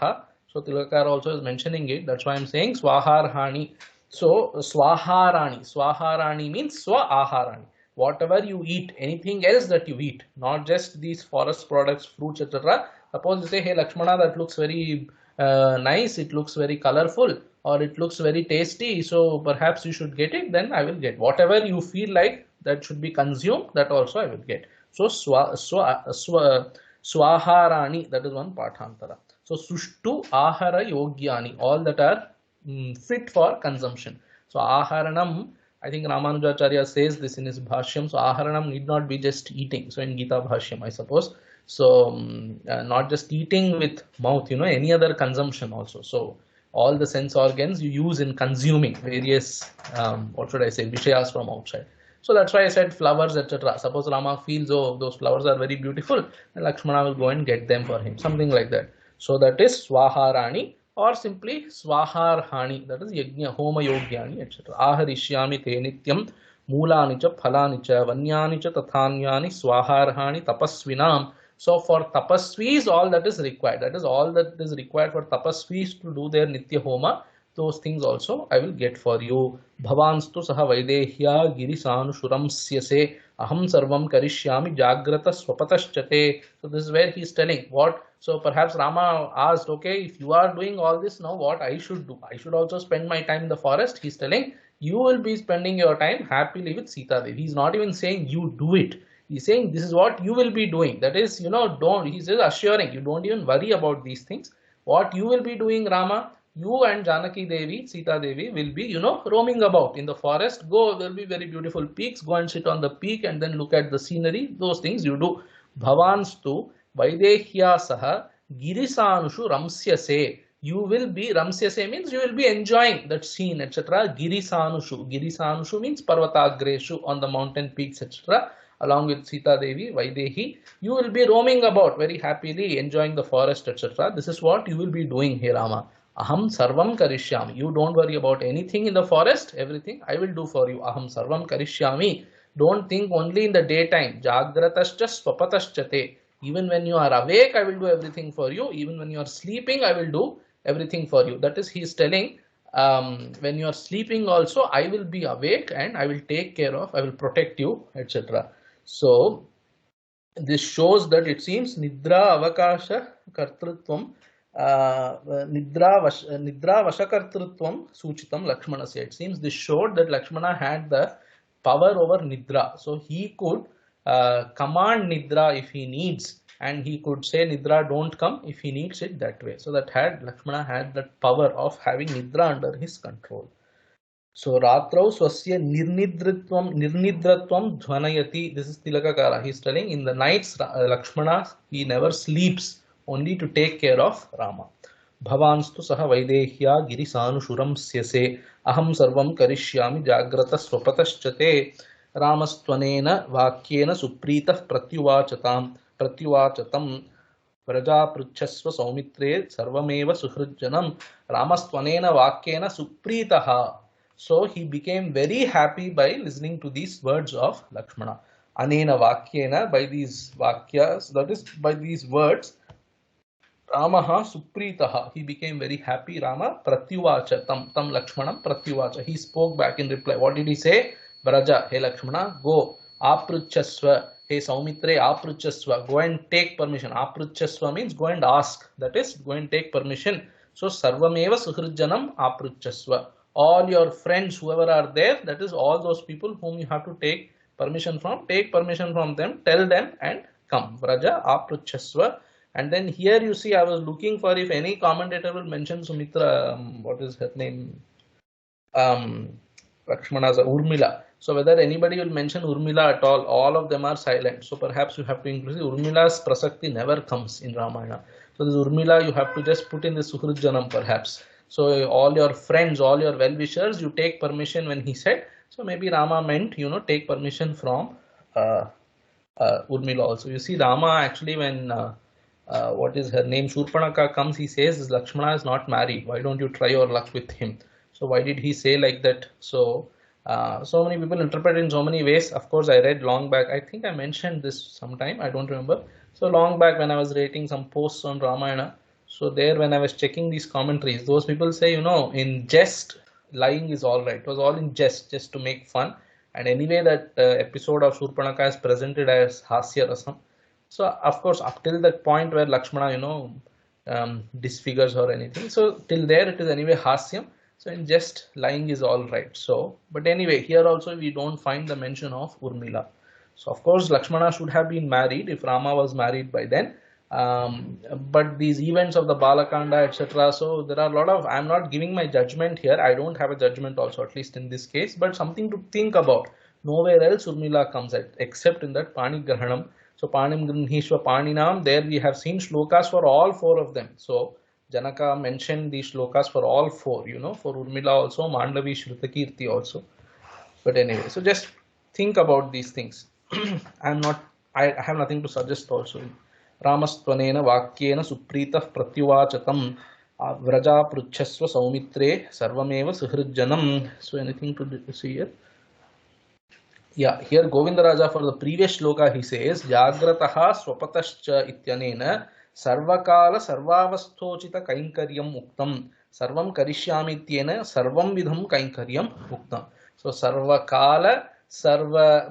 So Tilakar also is mentioning it. That's why I am saying Swaharhani. So Swaharani means Swaharani. Whatever you eat, anything else that you eat, not just these forest products, fruits, etc. Suppose you say, hey Lakshmana, that looks very nice, it looks very colorful, or it looks very tasty, so perhaps you should get it, then I will get. Whatever you feel like that should be consumed, that also I will get. So Swaharani, that is one Pathantara. So Sushtu Ahara Yogyani, all that are fit for consumption. So Aharanam, I think Ramanujacharya says this in his Bhashyam. So Aharanam need not be just eating. So in Gita Bhashyam, I suppose. So not just eating with mouth, any other consumption also. So all the sense organs you use in consuming various, what should I say, vishayas from outside. So that's why I said flowers, etc. Suppose Rama feels, oh, those flowers are very beautiful, then Lakshmana will go and get them for him, something like that. So that is Swaharani, or simply Swaharhani, that is Yajna, Homa Yogyani, etc. Aharishyami te nityam Mulani cha phalani cha vanyani cha tathanyani swaharhani tapasvinam. So for tapasvis, all that is required. That is all that is required for tapasvis to do their nitya homa. Those things also I will get for you. Bhavanstu saha vaidehya girisanushuramsyase aham sarvam karishyami jagrata swapatashyate. So this is where he is telling what. So perhaps Rama asked, okay, if you are doing all this now, what I should do? I should also spend my time in the forest. He is telling, you will be spending your time happily with Sita Devi. He's not even saying you do it. He's saying this is what you will be doing. That is, don't, he says assuring, you don't even worry about these things. What you will be doing, Rama, you and Janaki Devi, Sita Devi will be, roaming about in the forest. Go, there will be very beautiful peaks. Go and sit on the peak and then look at the scenery. Those things you do. Bhavanstu Vaidehya Saha Girisanushu Ramsyase. You will be, Ramsyase means you will be enjoying that scene, etc. Girisanushu. Girisanushu means Parvatagreshu, on the mountain peaks, etc. Along with Sita Devi, Vaidehi. You will be roaming about very happily, enjoying the forest, etc. This is what you will be doing here, Rama. Aham sarvam karishyami. You don't worry about anything in the forest. Everything I will do for you. Aham sarvam karishyami. Don't think only in the daytime. Jagratascha swapatashyate. Even when you are awake, I will do everything for you. Even when you are sleeping, I will do everything for you. That is, he is telling, when you are sleeping also, I will be awake and I will take care of, I will protect you, etc. So this shows that it seems Nidra Avakasha Kartrutvam, Nidra Vashakartrutvam Suchitam Lakshmanasya. It seems this showed that Lakshmana had the power over Nidra. So he could command Nidra if he needs, and he could say Nidra don't come if he needs it that way. So that Lakshmana had that power of having Nidra under his control. So Ratrau Swasya Nirnidratvam Dhvanayati. This is Tilakakara. He is telling in the nights Lakshmana, he never sleeps, only to take care of Rama. Bhavanstu saha vaidehya girisanushuram syase aham sarvam karishyami jagrata swapatashyate. Ramastvanena vakyena supritah pratyuvachatam Vrajapruchasva saumitre sarvameva suhrijjanam. Ramastvanena vakyena supritah. So he became very happy by listening to these words of Lakshmana. Anena vakyena, by these vakyas, that is by these words, Ramaha supritaha, he became very happy. Rama pratyuvacha tam Lakshmanam pratyuvacha. He spoke back in reply. What did he say? Vraja, hey Lakshmana, go. Apruchasva, hey Saumitre, apruchasva, go and take permission. Apruchasva means go and ask. That is, go and take permission. So sarvameva suhrijjanam apruchasva. All your friends, whoever are there, that is all those people whom you have to take permission from. Take permission from them, tell them and come. Vraja apruchasva. And then here you see, I was looking for if any commentator will mention Sumitra, what is her name? Lakshmana's Urmila. So whether anybody will mention Urmila at all of them are silent. So perhaps you have to include Urmila's Prasakti never comes in Ramayana. So this Urmila you have to just put in the Suhrijjanam perhaps. So all your friends, all your well-wishers, you take permission when he said. So maybe Rama meant, take permission from Urmila also. You see Rama actually when what is her name, Shurpanaka comes, he says Lakshmana is not married. Why don't you try your luck with him? So why did he say like that? So so many people interpret in so many ways. Of course, I read long back. I think I mentioned this sometime. I don't remember. So long back when I was rating some posts on Ramayana. So there when I was checking these commentaries, those people say, in jest, lying is all right. It was all in jest, just to make fun. And anyway, that episode of Shurpanaka is presented as Hasya Rasam. So of course, up till that point where Lakshmana, disfigures or anything. So till there it is anyway Hasyam. So in just lying is all right. So, but anyway, here also we don't find the mention of Urmila. So of course, Lakshmana should have been married if Rama was married by then. But these events of the Balakanda, etc. So there are a lot of, I'm not giving my judgment here. I don't have a judgment also, at least in this case, but something to think about. Nowhere else Urmila comes at, except in that Pani Grahanam. So Panim Grinhishva Paninam, there we have seen shlokas for all four of them. So Janaka mentioned these shlokas for all four, for Urmila also, Mandavi, Shrutakirti also. But anyway, so just think about these things. I have nothing to suggest also. Ramastvanena Vakyena Supritah Pratyuvachatam Vraja Pruchasva Saumitre Sarvameva Suhrijjanam. So anything to see here? Yeah, here Govindaraja for the previous shloka he says Jagrataha Swapatascha Ityanena Sarvakala Sarvavasthochita Kainkaryam Muktam Sarvam Karishyami Ityena Sarvam Vidham Kainkaryam Muktam. So Sarvakala, Sarva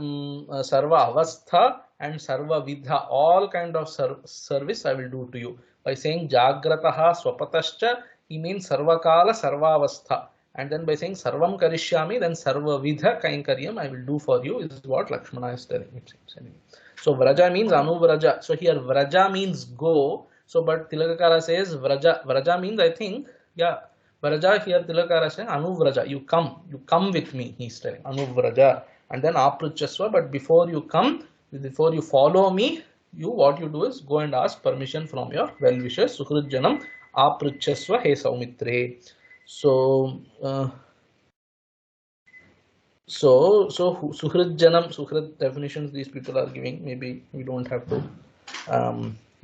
Avastha and Sarva Vidha, all kind of service I will do to you. By saying Jagrataha Swapatascha, he means Sarvakala Sarvavastha. And then by saying Sarvam Karishyami, then Sarva Vidha Kainkaryam I will do for you, is what Lakshmana is telling, it seems. Anyway. So Vraja means Anuvraja. So here Vraja means go. So but Tilakara says Vraja. Vraja means, I think, yeah, Vraja here Tilakara saying Anuvraja. You come with me, he is telling. Anuvraja. And then Apruchasva, but before you come, before you follow me, what you do is go and ask permission from your well-wishers. Suhrijjanam Apruchasva He Saumitre. So Suhrijjanam, Suhrid definitions these people are giving. Maybe we don't have to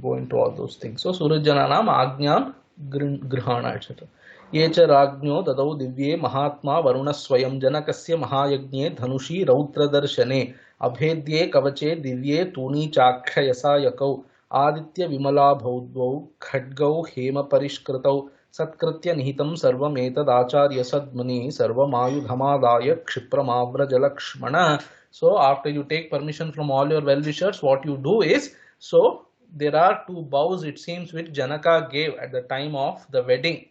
go into all those things. So Suhrijjananam Agnyam Grihana, etc. Yecha Ragnyo Dadau Divye Mahatma Varuna Swayam Janakasya Mahayagне Dhanushi Rautra Darshane Abhedye Kavache Divye Tuni Chakshayasa Yakau Aditya Vimala Bhaudvau Khadgau Hema Parishkritau Satkritya Nihitam Sarvam Etad Acharya Sadmani Sarvamayudhamadaya Kshipramavraja Lakshmana. So after you take permission from all your well-wishers, what you do is, so there are two bows, it seems, which Janaka gave at the time of the wedding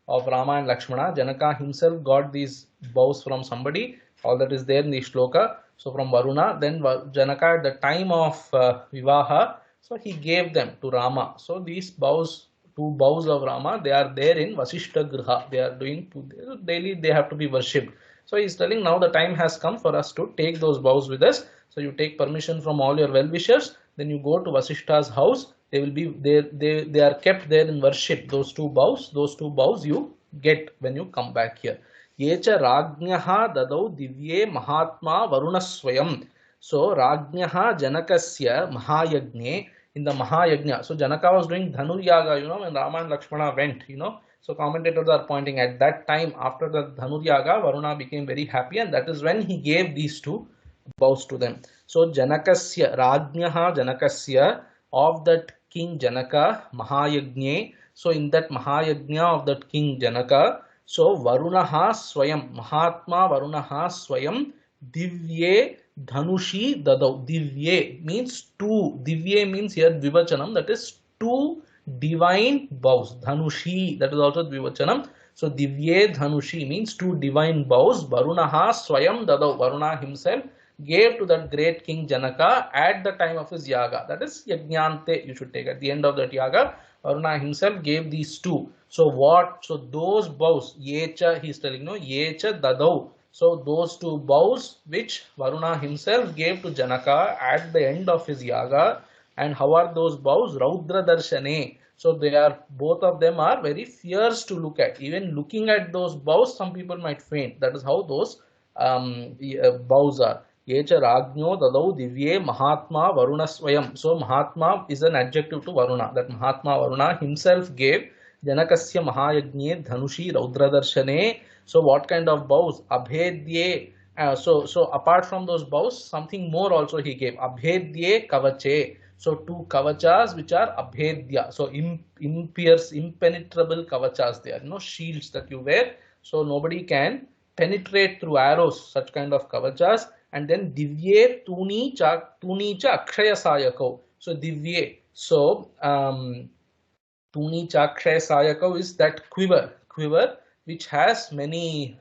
of Rama and Lakshmana. Janaka himself got these bows from somebody. All that is there in the shloka. So from Varuna, then Janaka at the time of Vivaha, so he gave them to Rama. So these bows, two bows of Rama, they are there in Vasishta Griha. They are doing daily, they have to be worshipped. So he is telling now the time has come for us to take those bows with us. So you take permission from all your well-wishers, then you go to Vasishta's house. They will be there, they are kept there in worship. Those two bows you get when you come back here. Yecha Ragnyaha Dadau Divye Mahatma Varuna Swayam. So Ragnyaha Janakasya Mahayagne, in the Mahayagna. So Janaka was doing Dhanuryaga, when Rama and Lakshmana went, So commentators are pointing at that time after the Dhanuryaga, Varuna became very happy, and that is when he gave these two bows to them. So Janakasya, Ragnyaha Janakasya, of that king Janaka, Mahayagne. So in that Mahayagna of that king Janaka, so Varunaha Swayam, Mahatma Varunaha Swayam, Divye Dhanushi Dadau. Divye means two. Divye means here Dvivachanam, that is two divine bows. Dhanushi, that is also Dvivachanam. So Divye Dhanushi means two divine bows. Varunaha Swayam Dadau. Varuna himself gave to that great king Janaka at the time of his yaga. That is Yajnante, you should take at the end of that yaga. Varuna himself gave these two. So what? So those bows, Yecha, he is telling, Yecha Dadau. So those two bows which Varuna himself gave to Janaka at the end of his yaga. And how are those bows? Raudra Darshane. So they are, both of them are very fierce to look at. Even looking at those bows, some people might faint. That is how those bows are. Yecha Ragnyo Dadau Divye Mahatma Varuna Swayam. So Mahatma is an adjective to Varuna. That Mahatma Varuna himself gave Janakasya Mahayagne Dhanushi Raudra Darshane. So what kind of bows? Abhedye. So apart from those bows, something more also he gave. Abhedye Kavache. So two kavachas which are abhedya. So impenetrable kavachas, they are shields that you wear. So nobody can penetrate through arrows, such kind of kavachas. And then divye tuni cha akshaya sayako. So divye. So tuni cha akshaya sayako is that quiver which has many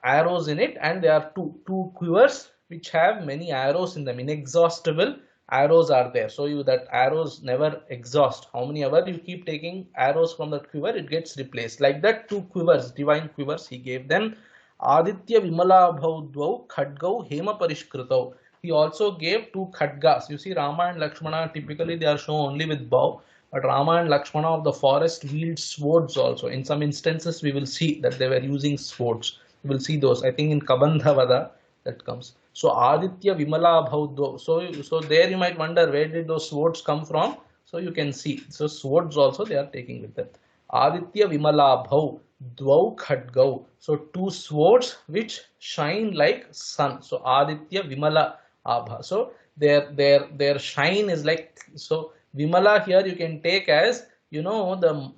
arrows in it, and there are two quivers which have many arrows in them. Inexhaustible arrows are there. So that arrows never exhaust. How many ever you keep taking arrows from that quiver, it gets replaced. Like that, two quivers, divine quivers, he gave them. Aditya Vimala Bhaudvau Khadgau Hema Parishkritau. he also gave 2 khadgas. You see, Rama and Lakshmana, typically they are shown only with bow, but Rama and Lakshmana of the forest wield swords also. In some instances, we will see that they were using swords. We will see those. I think in Kabandhavada that comes. So Aditya Vimala Bhaudho. So there you might wonder, where did those swords come from? So you can see. So swords also they are taking with them. Aditya Vimala Bhau Dvau Khadgau. So 2 swords which shine like sun. So Aditya Vimala Abha. So their shine is like, so Vimala here you can take as, you know, the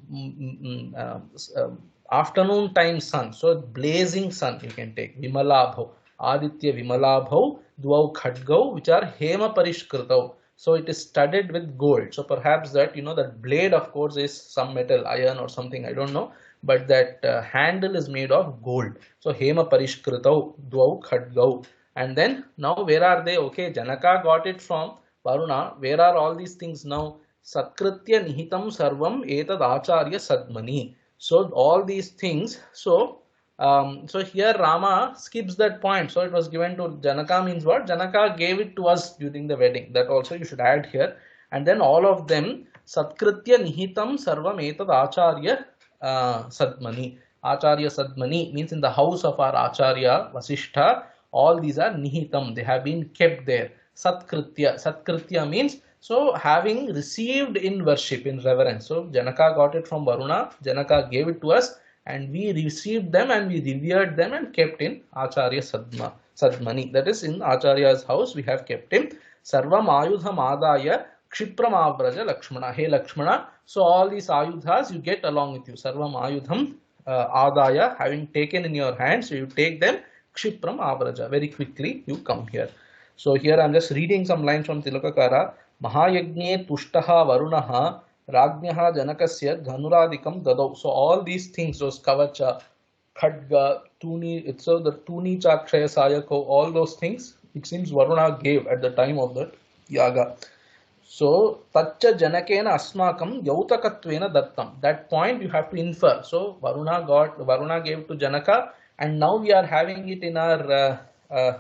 afternoon time sun. So blazing sun you can take. Vimala Bhau. Aditya Vimala Bhau Dvau Khadgau, which are Hema Parishkritau. So it is studded with gold. So perhaps that, you know, that blade of course is some metal, iron or something, I don't know. But that handle is made of gold. So Hema Parishkritau Dvau Khadgau. And then now where are they? Okay, Janaka got it from Varuna. Where are all these things now? Satkritya Nihitam Sarvam Etad Acharya Sadmani. So all these things. So here Rama skips that point. So it was given to Janaka means what? Janaka gave it to us during the wedding. That also you should add here. And then all of them, Satkritya Nihitam Sarvam Etad Acharya Sadmani. Acharya Sadmani means in the house of our Acharya Vasishtha. All these are Nihitam. They have been kept there. Satkritya. Satkritya means, so having received in worship, in reverence. So Janaka got it from Varuna. Janaka gave it to us. And we received them and we revered them and kept in Acharya Sadmani. That is, in Acharya's house we have kept him. Sarvam Ayudham Adaya Kshipram Avraja Lakshmana. Hey Lakshmana, so all these Ayudhas you get along with you. Sarvam Ayudham Adaya, having taken in your hands, so you take them. Kshipram Avraja, very quickly you come here. So here I am just reading some lines from Tilakakara. Mahayagne Tushtaha Varunaha Rajnyaha Janakasya Dhanuradikam Dadau. So all these things, those Kavacha, Khadga, Tuni, so the Tuni Chakshaya Sayako, all those things, it seems Varuna gave at the time of the Yaga. So Tacha Janakena Asmakam Yautakattvena Dattam. That point you have to infer. So Varuna gave to Janaka, and now we are having it in our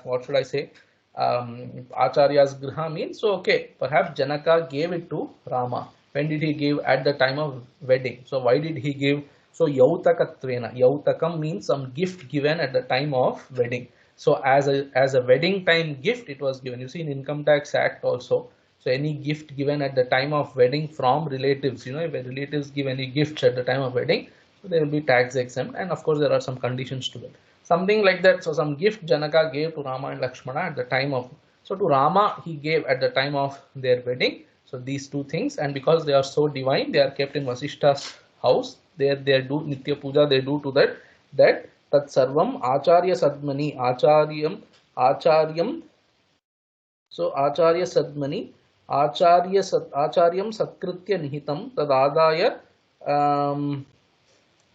what should I say? Acharya's Griha means, so okay, perhaps Janaka gave it to Rama. When did he give? At the time of wedding. So why did he give? So Yautakattvena. Yautakam means some gift given at the time of wedding. So as a wedding time gift it was given. You see in Income Tax Act also. So any gift given at the time of wedding from relatives, you know, if relatives give any gifts at the time of wedding, so they will be tax exempt, and of course there are some conditions to it. Something like that. So some gift Janaka gave to Rama and Lakshmana at the time of, so to Rama he gave at the time of their wedding. So these 2 things, and because they are so divine, they are kept in Vasishta's house. They do Nitya Puja, they do to that Tat Sarvam Acharya Sadmani Acharyam. So Acharya Sadmani Acharyam Satkritya Nihitam Tadadaya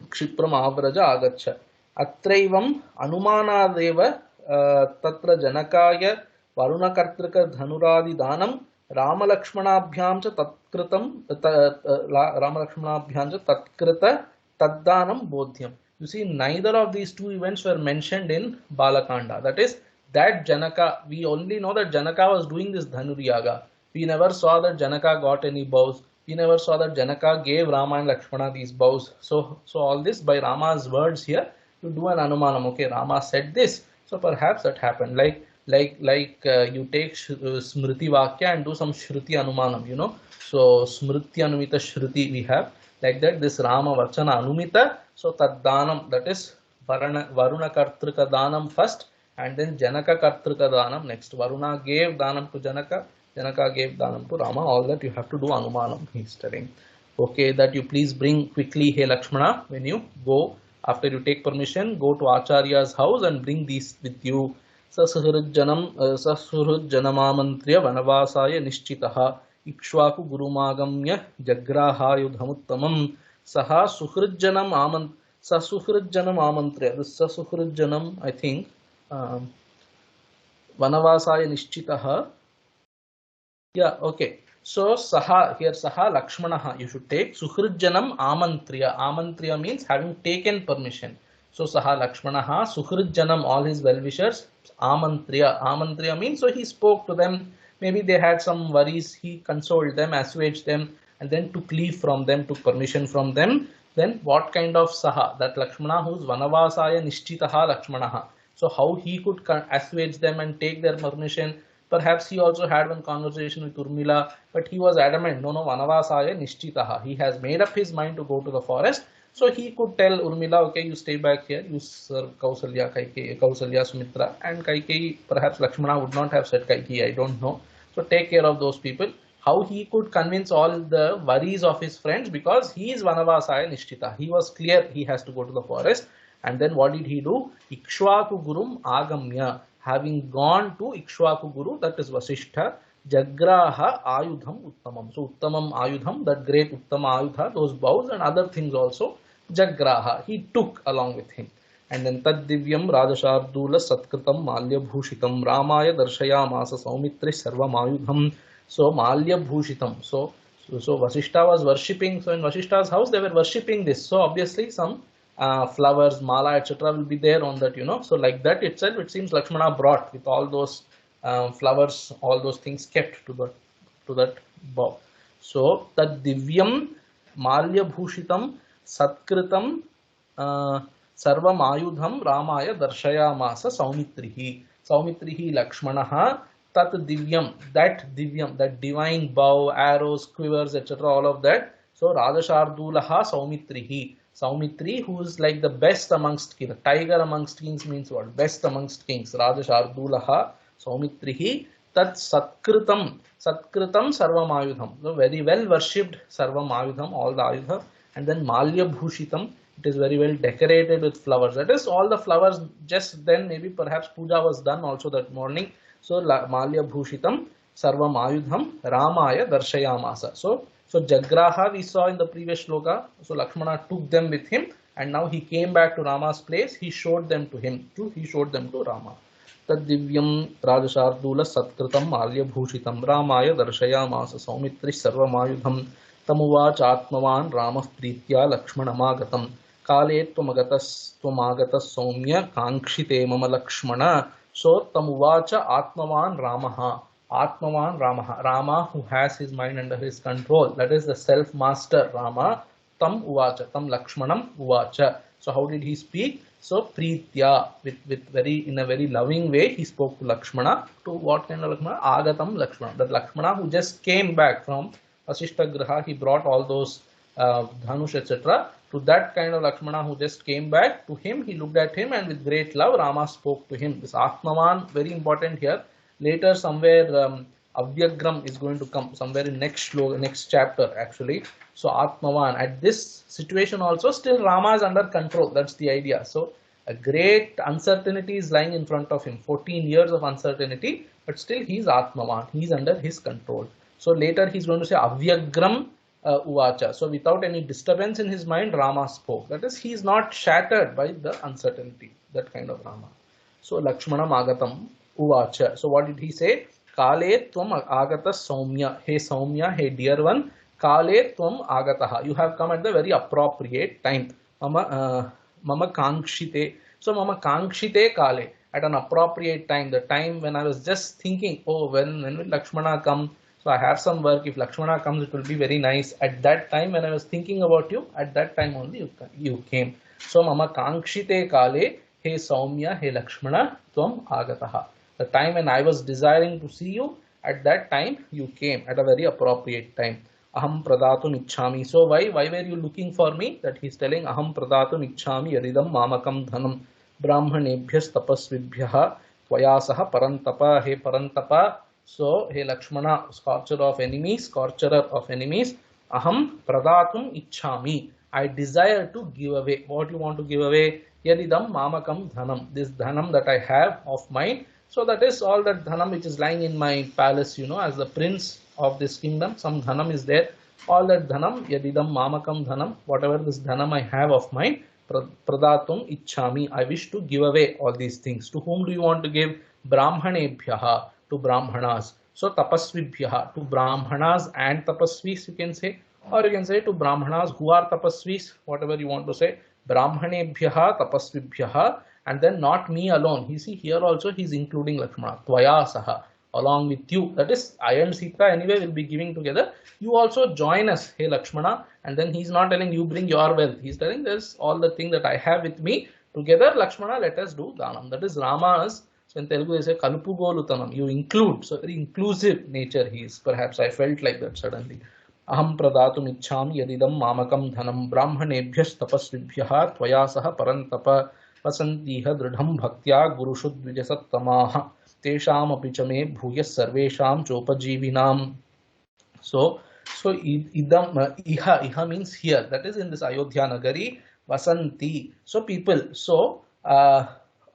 Kshipram Avraja Agacha. Atraivam Anumanadeva Tatra Janakaya Varuna Kartrika Dhanuradi Danam Rama Lakshmanabhyam cha tatkritam Rama Lakshmanabhyam cha tatkrita taddanam bodhyam. You see, neither of these 2 events were mentioned in Balakanda. That is, that Janaka, we only know that Janaka was doing this Dhanuryaga. We never saw that Janaka got any bows. We never saw that Janaka gave Rama and Lakshmana these bows. So all this by Rama's words here, you do an anumanam. Okay, Rama said this, so perhaps that happened. Like you take Smriti Vakya and do some Shruti Anumanam, you know. So Smriti Anumita Shruti we have. Like that, this Rama Vachana Anumita. So Taddanam, that is Varuna Kartrika Danam first, and then Janaka Kartrika Danam next. Varuna gave Danam to Janaka, Janaka gave Danam to Rama. All that you have to do Anumanam, he is telling. Okay, that you please bring quickly, hey Lakshmana, when you go, after you take permission, go to Acharya's house and bring these with you. Sasuhrujjanam Janamamantriya Vanavasaya Nishchitaha Ikshvaku Gurumagamya Jagrahayudhamuttamam Saha Suhrujjanam Amantriya. This Sasuhrujjanam, I think, Vanavasaya Nishchitaha. Yeah, okay. So Saha, here Saha Lakshmanaha you should take. Suhrujjanam Amantriya. Amantriya means having taken permission. So Saha Lakshmanaha, Suhrujjanam, all his well-wishers, Amantriya means, so he spoke to them. Maybe they had some worries. He consoled them, assuaged them, and then took leave from them, took permission from them. Then what kind of saha? That Lakshmana who's vanavasaya nishtitaha Lakshmanaha. So how he could assuage them and take their permission. Perhaps he also had one conversation with Urmila, but he was adamant, no, vanavasaya nishtitaha. He has made up his mind to go to the forest. So he could tell Urmila, okay, you stay back here, you serve Kausalya, Kausalya, Sumitra, and Kaikeyi, perhaps Lakshmana would not have said Kaikeyi, I don't know. So take care of those people. How he could convince all the worries of his friends, because he is Vanavasaya Nishtita. He was clear he has to go to the forest. And then what did he do? Ikshvaku Gurum Agamya. Having gone to Ikshvaku Guru, that is Vasishtha, Jagraha Ayudham Uttamam. So Uttamam Ayudham, that great Uttama Ayudha, those bows and other things also, Jagraha, he took along with him. And then Tad Divyam Rajashardula Satkritam Malya Bhushitam Ramaya Darshayamasa Saumitri Sarvam Ayudham. So Malya Bhushitam. So Vasishtha was worshipping. So in Vasishtha's house they were worshipping this. So obviously some flowers, mala, etc. will be there on that, So like that itself, it seems Lakshmana brought with all those flowers, all those things kept to that bow. So Tad Divyam Malya Bhushitam Satkritam Sarvam Ayudham Ramaya Darshayamasa Saumitrihi. Saumitrihi Lakshmanaha Tat Divyam, that divine bow, arrows, quivers, etc. all of that. So Radhashardulaha Saumitrihi. Saumitri, who is like the best amongst kings. Tiger amongst kings means what? Best amongst kings. Radhashardulaha Saumitrihi Tat Satkritam Sarvam Ayudham. So very well worshipped Sarvam Ayudham, all the Ayudha. And then Malya Bhushitam, it is very well decorated with flowers. That is all the flowers. Just then maybe perhaps puja was done also that morning. So Malya Bhushitam Sarvam Ayudham Ramaya Darshayamasa. So Jagraha we saw in the previous shloka. So Lakshmana took them with him, and now he came back to Rama's place. He showed them to him. He showed them to Rama. Tad Divyam Rajashardula Satkritam Malya Bhushitam Ramaya Darshayamasa Saumitri Sarvam Ayudham Tamuvacha Atmavan Ramah Pritya Lakshmanamagatam Kale Tvamagatas Soumya Kankshite Mama Lakshmana. So Tamuvacha Atmavan Ramaha. Atmavan Ramaha. Rama who has his mind under his control. That is the self-master Rama. Tam Uvacha. Tam Lakshmanam Uvacha. So how did he speak? So Pritya, in a very loving way, he spoke to Lakshmana. To what kind of Lakshmana? Agatam Lakshmana. That Lakshmana who just came back from Vasishtha Graha, he brought all those Dhanush, etc. To that kind of Lakshmana who just came back, to him, he looked at him and with great love, Rama spoke to him. This Atmavan, very important here. Later somewhere Avyagram is going to come, somewhere in next chapter actually. So Atmavan, at this situation also, still Rama is under control. That's the idea. So a great uncertainty is lying in front of him. 14 years of uncertainty, but still he is Atmavan. He is under his control. So later he is going to say Avyagram Uvacha. So without any disturbance in his mind, Rama spoke. That is, he is not shattered by the uncertainty. That kind of Rama. So Lakshmana Magatam Uvacha. So what did he say? Kale Tvam Agata Soumya. Hey Soumya, hey dear one. Kale Tvam Agataha. You have come at the very appropriate time. Mama Kankshite. So Mama Kankshite Kale. At an appropriate time. The time when I was just thinking, oh, when will Lakshmana come? So I have some work. If Lakshmana comes, it will be very nice. At that time when I was thinking about you, at that time only you came. So Mama Kankshite Kale. Hey Soumya, hey Lakshmana, Tvam Agataha. The time when I was desiring to see you, at that time you came at a very appropriate time. Aham Pradatum Ichchami. So why were you looking for me? That he is telling Aham Pradatum Ichchami Yaridam Mamakam Dhanam Brahmanebhyas Tapasvibhyaha Tvayasaha Parantapa. Hey Parantapa. So hey Lakshmana, scorcher of enemies, Aham Pradatum Ichchami. I desire to give away. What you want to give away? Yadidam Mamakam Dhanam. This Dhanam that I have of mine. So that is all that Dhanam which is lying in my palace, as the prince of this kingdom. Some Dhanam is there. All that Dhanam, Yadidam Mamakam Dhanam, whatever this Dhanam I have of mine, Pradatum Ichchami. I wish to give away all these things. To whom do you want to give? Brahmanebhyaha, to Brahmanas. So Tapasvibhyaha, to Brahmanas and Tapasvis you can say. Or you can say to Brahmanas who are Tapasvis, whatever you want to say. Brahmanebhyaha Tapasvibhyaha And then not me alone. You see here also he's including Lakshmana. Tvaya saha, along with you. That is, I and Sita anyway will be giving together. You also join us, hey Lakshmana. And then he's not telling you bring your wealth. He's telling there's all the thing that I have with me. Together, Lakshmana, let us do Danam. That is Rama's. So in Telugu they say Kalupugolutanam. You include. So very inclusive nature he is. Perhaps I felt like that suddenly. Aham pradatum ichchami yadidam mamakam dhanam brahmanebhyas tapasvibhyah tvaya saha parantapa vasantiha dridham bhaktya gurushu dvijasattamaha tesham api cha me bhuyas sarvesham chopajivinam. So idam iha means here. That is in this Ayodhya Nagari vasanti. So people. So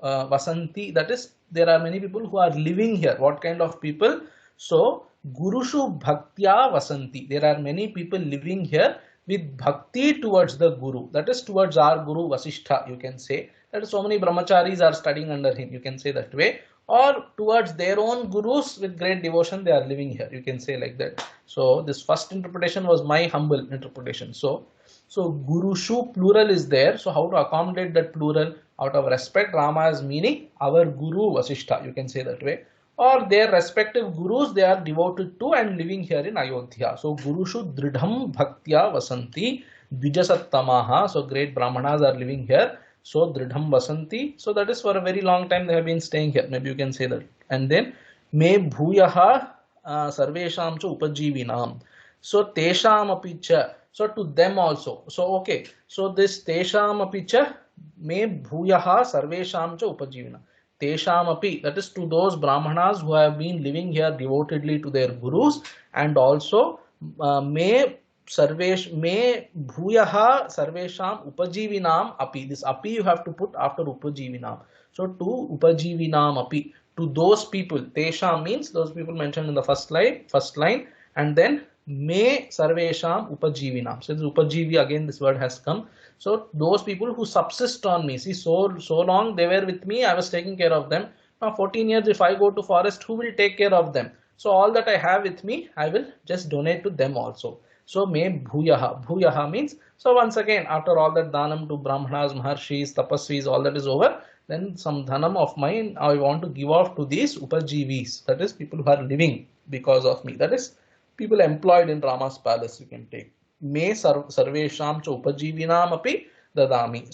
vasanti, that is there are many people who are living here. What kind of people? So Gurushu Bhaktya Vasanti. There are many people living here with bhakti towards the Guru. That is towards our Guru Vasishtha, you can say. That is so many brahmacharis are studying under him, you can say that way. Or towards their own gurus with great devotion they are living here, you can say like that. So this first interpretation was my humble interpretation. So Gurushu plural is there. So how to accommodate that plural? Out of respect, Rama is meaning our Guru Vasishtha, you can say that way. Or their respective gurus they are devoted to and living here in Ayodhya. So Gurushu Dridham Bhaktya Vasanti Dvijasattamaha. So great Brahmanas are living here. So Dridham Vasanti. So that is for a very long time they have been staying here. Maybe you can say that. And then Me Bhuyaha Sarvesham Cha Upajivinam. So Tesham Apicha. So to them also. So okay. So this Tesham Apicha Me Bhuyaha Sarvesham Cha Upajivinam. Teshamapi, that is to those Brahmanas who have been living here devotedly to their gurus, and also me bhuyaha sarvesham upajivinam api. This api you have to put after upajivinam. So to upajivinam api, to those people. Tesham means those people mentioned in the first line, and then me sarvesham upajivinam. So this upajivi, again this word has come. So those people who subsist on me, see so long they were with me, I was taking care of them. Now 14 years if I go to forest, who will take care of them? So all that I have with me, I will just donate to them also. So me bhuyaha. Bhuyaha means, so once again after all that dhanam to brahmanas, maharshis, tapasvis, all that is over, then some dhanam of mine I want to give off to these upajivis. That is people who are living because of me. That is people employed in Rama's palace, you can take. Me sarvesham cha upajivinam api dadami.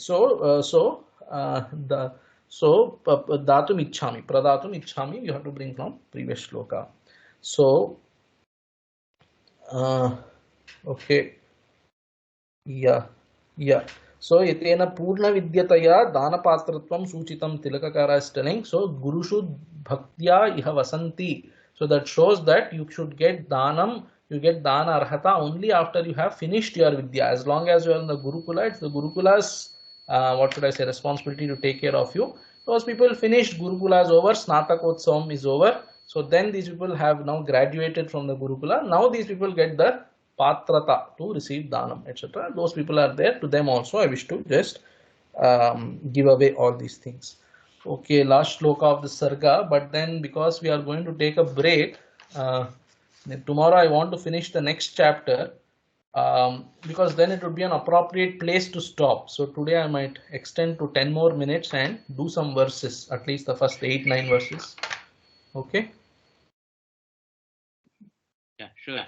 Datum ichchami, pradatum ichchami, you have to bring from previous shloka. So okay, yeah. So yatena purna vidyataya danapatratvam suchitam tilakakara is telling. So Gurushu bhaktya iha vasanti. So that shows that you should get danam. You get dana arhata only after you have finished your vidya. As long as you are in the Gurukula, it's the Gurukula's responsibility to take care of you. Those people finished, Gurukula is over, Snatakotsavam is over. So then these people have now graduated from the Gurukula. Now these people get the patrata to receive danam, etc. Those people are there. To them also I wish to just give away all these things. Okay, last shloka of the Sarga, but then because we are going to take a break, tomorrow I want to finish the next chapter because then it would be an appropriate place to stop. So today I might extend to 10 more minutes and do some verses, at least the first 8-9 verses. Okay? Yeah, sure.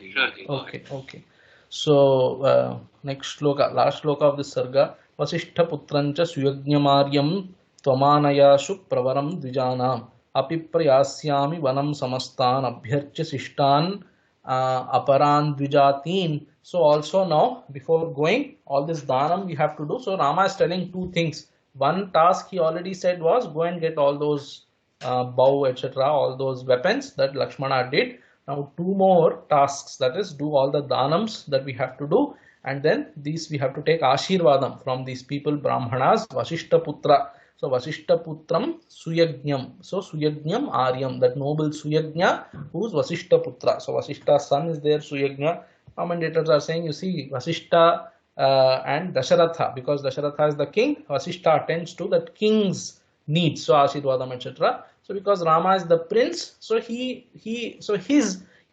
Okay. So next shloka, last shloka of the Sarga. Vasishtha putrancha suyajnamaryam tvamanayashu pravaram dvijanam apiprayasyami vanam samastan abhyarcha sishtan aparan dvijatin. So also now before going, all this dhanam we have to do. So Rama is telling two things. One task he already said was go and get all those bow, etc., all those weapons that Lakshmana did. Now two more tasks, that is do all the dhanams that we have to do, and then these we have to take ashirvadam from these people, Brahmanas, Vasishta Putra. So Vasishta Putram Suyajñam. So Suyajñam Aryam, that noble Suyajña who is Vasishta Putra. So Vasishta's son is there, Suyajña. Commentators are saying, you see, Vasishta and Dasharatha, because Dasharatha is the king, Vasishta attends to that king's needs, so ashirvadam, etc. So because Rama is the prince, so his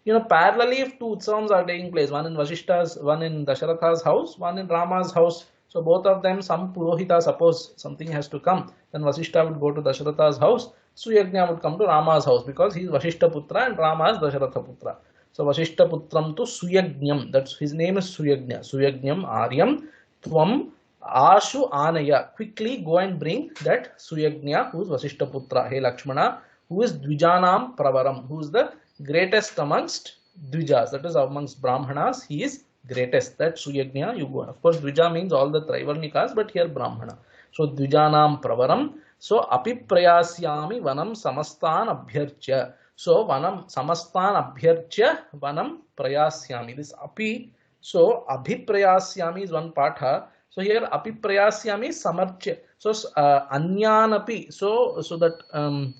parallelly if two utsavams are taking place, one in Vasishta's, one in Dasharatha's house, one in Rama's house. So both of them, some Purohita, suppose something has to come, then Vasishtha would go to Dasharatha's house, Suyagnya would come to Rama's house because he is Vasishtha Putra and Rama is Dasharatha Putra. So Vasishtha Putram to Suyagnyam, that's his name is Suyagnya. Suyagnyam Aryam Tvam Ashu Anaya. Quickly go and bring that Suyagnya who is Vasishtha Putra. Hey Lakshmana, who is Dvijanam Pravaram, who is the greatest amongst Dvijas, that is amongst Brahmanas, he is greatest. That Suyagnya you go. Of course, Dvija means all the Trivarnikas, but here Brahmana. So Dvijanam Pravaram. So Apiprayasyami Vanam Samastan Abhyarchya. So Vanam Samastan Abhyarchya Vanam Prayasyami. This Api, so Abhiprayasyami is one patha. So here Apiprayasyami Samarchya. So Anyanapi. So that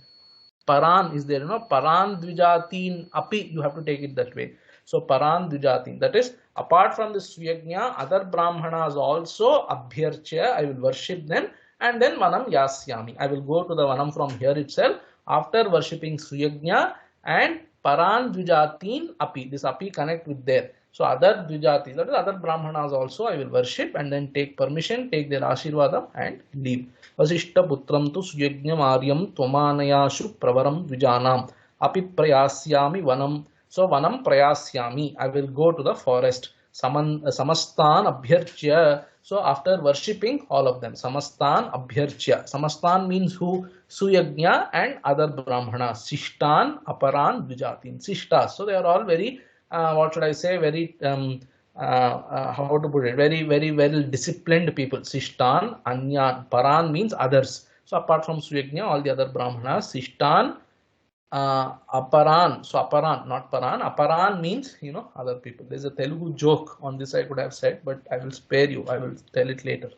Paran is there, Paran Dvijatin Api, you have to take it that way. So Paran Dvijatin, that is, apart from the Suyagnya, other Brahmanas also Abhyarchya, I will worship them, and then Vanam Yasyami. I will go to the Vanam from here itself after worshipping Suyagnya and Paran Dvijatin Api. This Api connect with there. So other Dvijatis, that is other Brahmanas also I will worship and then take permission, take their Ashirvadam and leave. Vasishta Putram tu Suyagnyam Aryam Tvamanayashu Pravaram Dvijanam Api Prayasyami Vanam. So Vanam Prayasyami, I will go to the forest. Samastan Abhyarchya. So after worshipping all of them, Samastan Abhyarchya. Samastan means who? Suyagnya and other Brahmanas. Sishtan, Aparan, Dvijatin. Sishtas. So they are all very, what should I say, very, how to put it, very, very well disciplined people. Sishtan, Anyan. Paran means others. So apart from Suyagnya, all the other Brahmanas. Sishtan, Aparan. So Aparan, not Paran. Aparan means, other people. There's a Telugu joke on this I could have said, but I will spare you. I will tell it later.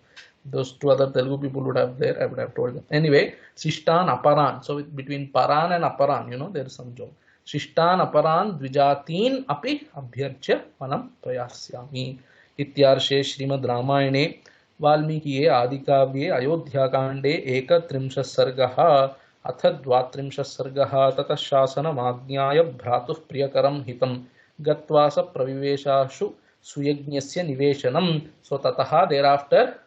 Those two other Telugu people would have there, I would have told them. Anyway, Sishtan, Aparan. So between Paran and Aparan, there is some joke. Shishtan Aparan Dvijatin Api Abhyarchya Vanam Prayasyami. Ityarshe Srimad Ramayane Valmiki Adikavye Ayodhyakande Ekatrimsha Sargaha Atha Dvatrimsha Sargaha Tata Shasana Magnyaya Bhratuh Priyakaram Hitam Gatvasa Praviveshashu Suyagnyasya Niveshanam. So Tataha, thereafter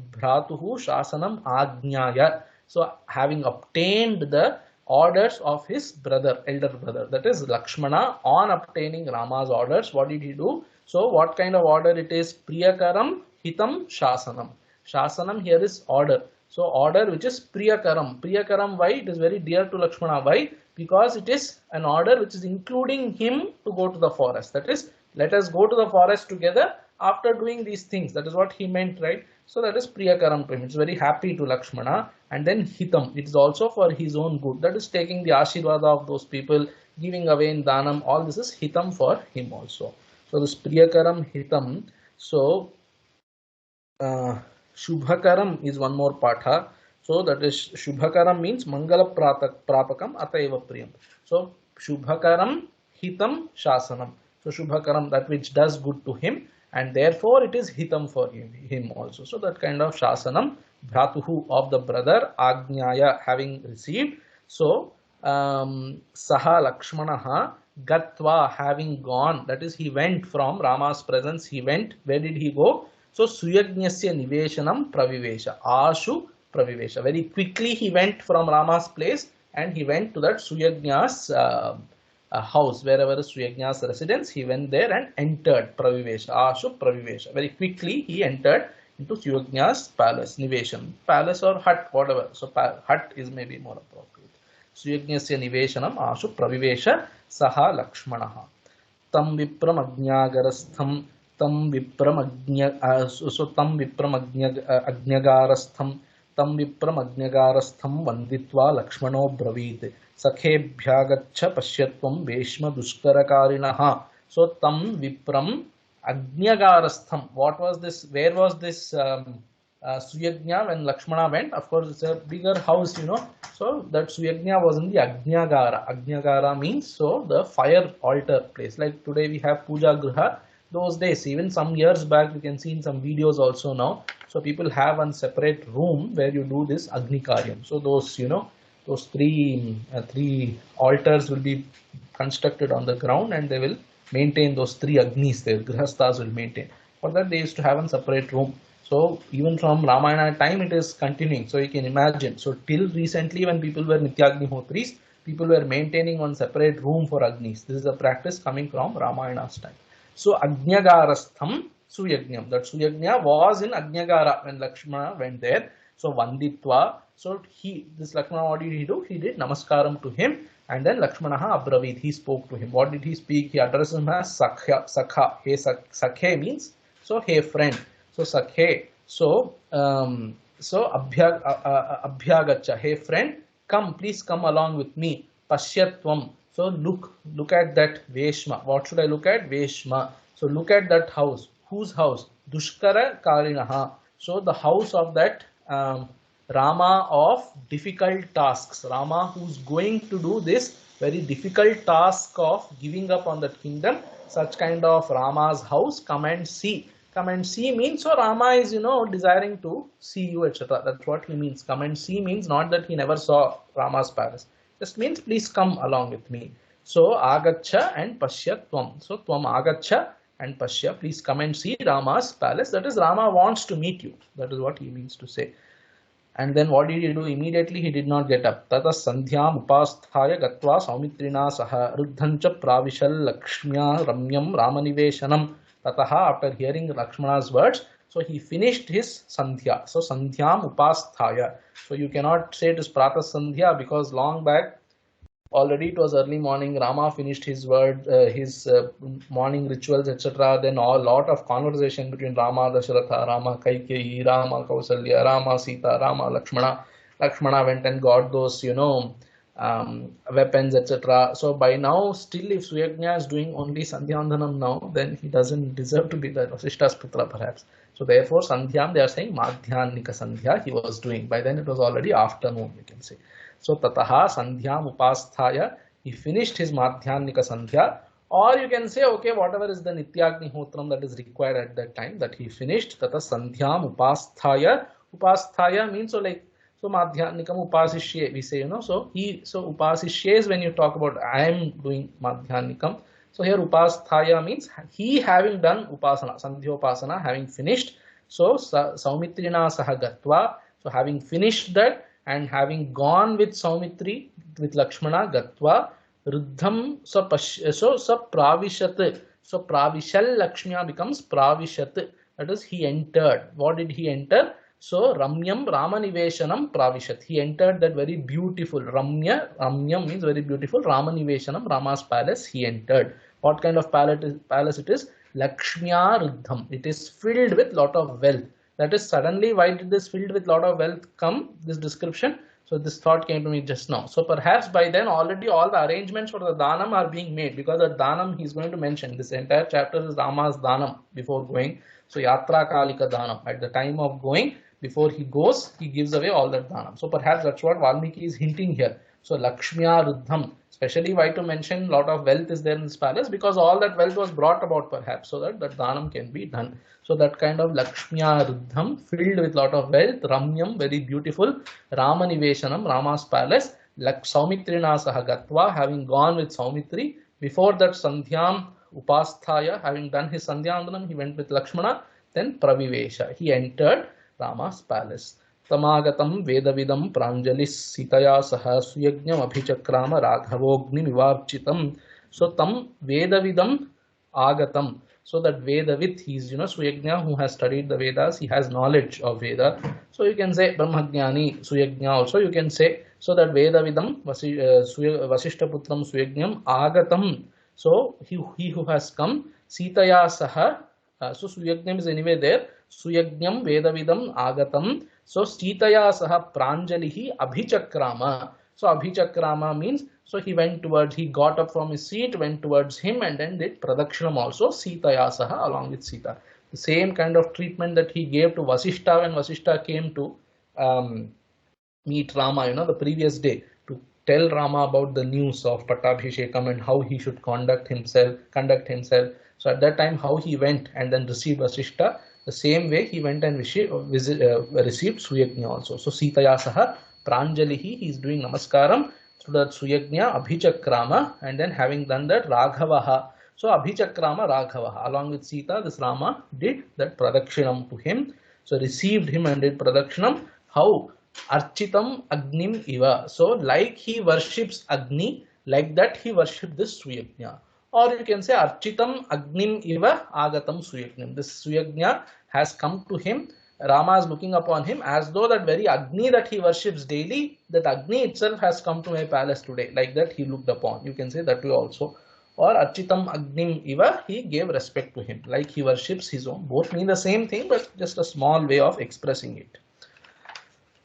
Bhratuhu Shasanam Agnyaya. So having obtained the orders of his brother, elder brother, that is Lakshmana, on obtaining Rama's orders, what did he do? So what kind of order it is? Priyakaram Hitam Shasanam. Shasanam here is order. So order which is Priyakaram. Priyakaram, why? It is very dear to Lakshmana. Why? Because it is an order which is including him to go to the forest. That is, let us go to the forest together after doing these things. That is what he meant, right? So that is Priyakaram to him. It's very happy to Lakshmana. And then Hitam, it is also for his own good. That is taking the Ashirvada of those people, giving away in Dhanam. All this is Hitam for him also. So this Priyakaram Hitam. So Shubhakaram is one more patha. So that is Shubhakaram means Mangala Prapakam Ataiva Priyam. So Shubhakaram Hitam Shasanam. So Shubhakaram, that which does good to him, and therefore it is Hitam for him also. So that kind of Shasanam, Bhratuhu of the brother, Agnyaya having received. So Saha Lakshmanaha Gatva having gone, that is he went from Rama's presence, he went, where did he go? So Suyagnyasya Niveshanam Pravivesha, Ashu Pravivesha. Very quickly he went from Rama's place and he went to that Suyagnya's house, wherever is Suyagnya's residence, he went there and entered Pravivesha, Ashu Pravivesha. Very quickly he entered into Suyagnya's palace, Niveshan, palace or hut, whatever. So hut is maybe more appropriate. Suyagnyasya Niveshanam Ashu Pravivesha Saha Lakshmanaha. Tam Vipram Agnagarastham. Tam Vipram Agnagarastham. Tam Vipram Agnagarastham Vanditva Lakshmano Bravit. Sakhebhyagacha Pashyatvam Veshma Dushkarakarinaha. So Tam Vipram Agnagarastham. What was this? Where was this Suyagnya when Lakshmana went? Of course, it's a bigger house, So that Suyagnya was in the Agnyagara. Agnyagara means so the fire altar place. Like today we have Puja Griha. Those days, even some years back, you can see in some videos also now. So people have one separate room where you do this Agni Karyam. So those, those three altars will be constructed on the ground and they will maintain those three Agnis there. Grihasthas will maintain. For that they used to have a separate room. So even from Ramayana time it is continuing. So you can imagine. So till recently when people were Nityagnihotris, people were maintaining one separate room for Agnis. This is a practice coming from Ramayana's time. So Agniyagarastham Suyagnyam. That Suyagnya was in Agnyagara when Lakshmana went there. So Vanditva. So this Lakshmana, what did he do? He did Namaskaram to him. And then Lakshmanaha Abravit, he spoke to him. What did he speak? He addressed him as Sakha. Hey, Sakhe means, so hey friend. So Sakhe. So Abhyagacha. Hey friend, come, please come along with me. Pashyatvam. So look at that Veshma. What should I look at? Veshma. So look at that house. Whose house? Dushkara Karinaha. So the house of that Rama of difficult tasks. Rama who's going to do this very difficult task of giving up on that kingdom. Such kind of Rama's house, come and see. Come and see means, so Rama is, desiring to see you, etc. That's what he means. Come and see means not that he never saw Rama's palace. Just means please come along with me. So Agacha and Pashya Tvam. So Tvam Agacha and Pashya, please come and see Rama's palace. That is, Rama wants to meet you. That is what he means to say. And then what did he do? Immediately he did not get up. Tata sandhyam upasthaya gatva saumitrina saha ruddhancha pravishal lakshmya ramyam ramaniveshanam. Tataha, after hearing Lakshmana's words, so he finished his sandhya. So sandhyam upasthaya. So you cannot say it is prata sandhya because long back already it was early morning. Rama finished his morning rituals, etc. Then a lot of conversation between Rama, Dasharatha, Rama, Kaikeyi, Rama, Kausalya, Rama, Sita, Rama, Lakshmana. Lakshmana went and got those, weapons, etc. So by now, still if Suyagnya is doing only Sandhyandanam now, then he doesn't deserve to be the Vasishta's Putra perhaps. So therefore, Sandhyam, they are saying Madhyanika Sandhya he was doing. By then it was already afternoon, you can say. So Tataha Sandhyam Upasthaya, he finished his Madhyanika Sandhya. Or you can say, okay, whatever is the Nityagnihotram that is required at that time, that he finished. Tata Sandhyam Upasthaya. Upasthaya means, so Madhyanikam Upasishye, we say, so Upasishye is when you talk about I am doing Madhyanikam. So here Upasthaya means he having done Upasana, Sandhyopasana, having finished. So Saumitrina Sahagatva, so having finished that and having gone with Saumitri, with Lakshmana, Gatva, Ruddham, so Pravishat. So Pravishal Lakshmya becomes Pravishat. That is, he entered. What did he enter? So Ramyam Ramaniveshanam Pravishat. He entered that very beautiful Ramyam means very beautiful. Ramaniveshanam, Rama's palace, he entered. What kind of palace it is? Lakshmya Ruddham. It is filled with lot of wealth. That is, suddenly why did this filled with lot of wealth come? This description. So this thought came to me just now. So perhaps by then already all the arrangements for the Dhanam are being made, because the Dhanam he is going to mention. This entire chapter is Rama's Dhanam before going. So Yatra Kalika Dhanam. At the time of going, before he goes, he gives away all that Dhanam. So perhaps that's what Valmiki is hinting here. So Lakshmya Ruddham. Especially why to mention lot of wealth is there in this palace, because all that wealth was brought about perhaps so that Dhanam can be done. So that kind of Lakshmya Ruddham filled with lot of wealth, Ramyam, very beautiful, Ramaniveshanam, Rama's palace, Saumitrina Sahagatva, having gone with Saumitri. Before that Sandhyam Upasthaya, having done his Sandhyandanam, he went with Lakshmana. Then Pravivesha, he entered Rama's palace. Tamagatam Vedavidam Pranjalis Sitaya Saha Suyagnyam Abhichakrama Raghavogni Vivapchitam. So Tam Vedavidam Agatam. So that Vedavit, he is, Suyagnya who has studied the Vedas, he has knowledge of Veda. So you can say Brahmajnani Suyagnya also, you can say. So that Vedavidam Vasishtaputram Suyagnyam Agatam. So he who has come, Sitaya Saha. So Suyagnyam is anyway there. Suyagnyam Vedavidam Agatam. So Sitaya Saha Pranjalihi Abhichakrama. So Abhichakrama means, so he got up from his seat, went towards him, and then did Pradakshinam also, Sitaya Saha, along with Sita. The same kind of treatment that he gave to Vasishta when Vasishta came to meet Rama, the previous day, to tell Rama about the news of Pattabhishekam and how he should conduct himself. So at that time, how he went and then received Vasishta, the same way he went and received Suyagnya also. So Sitaya Saha Pranjalihi, he is doing Namaskaram to that Suyagnya Abhichakrama, and then having done that Raghavaha. So Abhichakrama Raghavaha, along with Sita, this Rama did that Pradakshinam to him. So received him and did Pradakshinam. How? Architam Agnim Iva. So like he worships Agni, like that he worshipped this Suyagnya. Or you can say Architam Agnim Iva Agatam Suyagnyam. This Suyagnya has come to him. Rama is looking upon him as though that very Agni that he worships daily, that Agni itself has come to my palace today. Like that he looked upon. You can say that way also. Or Architam Agnim Iva, he gave respect to him. Like he worships his own. Both mean the same thing, but just a small way of expressing it.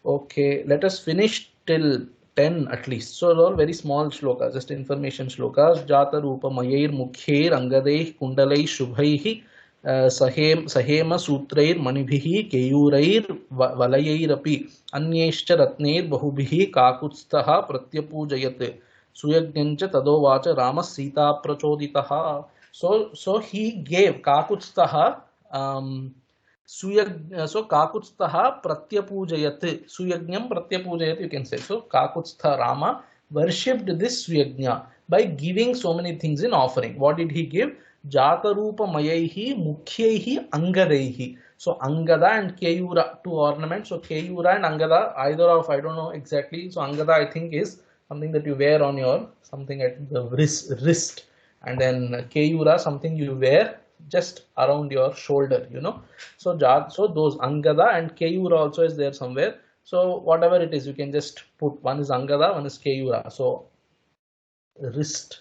Okay, let us finish till 10 at least. So all very small shlokas, just information shlokas. Jata Rupa Mayir Mukhair Angadeih Kundalai Shubhaihi Sahema Sutrair Manibhihi Keyurair Valayairapi Anyeshcha Ratnair Bahubhihi Kakutstaha Pratyapujayat Suyagyancha Tadovacha Rama Sita Prachoditaha. So he gave Kakutstaha so Kakutstaha Pratyapujayat. Suyagnyam Pratyapujayat, you can say. So Kakutstha Rama worshipped this Suyagnya by giving so many things in offering. What did he give? Jatarupa Mayaihi Mukhyaihi Angadaihi. So Angada and Keyura, two ornaments. So Keyura and Angada, either of, I don't know exactly. So Angada I think is something that you wear on your, something at the wrist. And then Keyura, something you wear just around your shoulder, you know. So those Angada and Keyura also is there somewhere. So whatever it is, you can just put, one is Angada, one is Keyura. So wrist,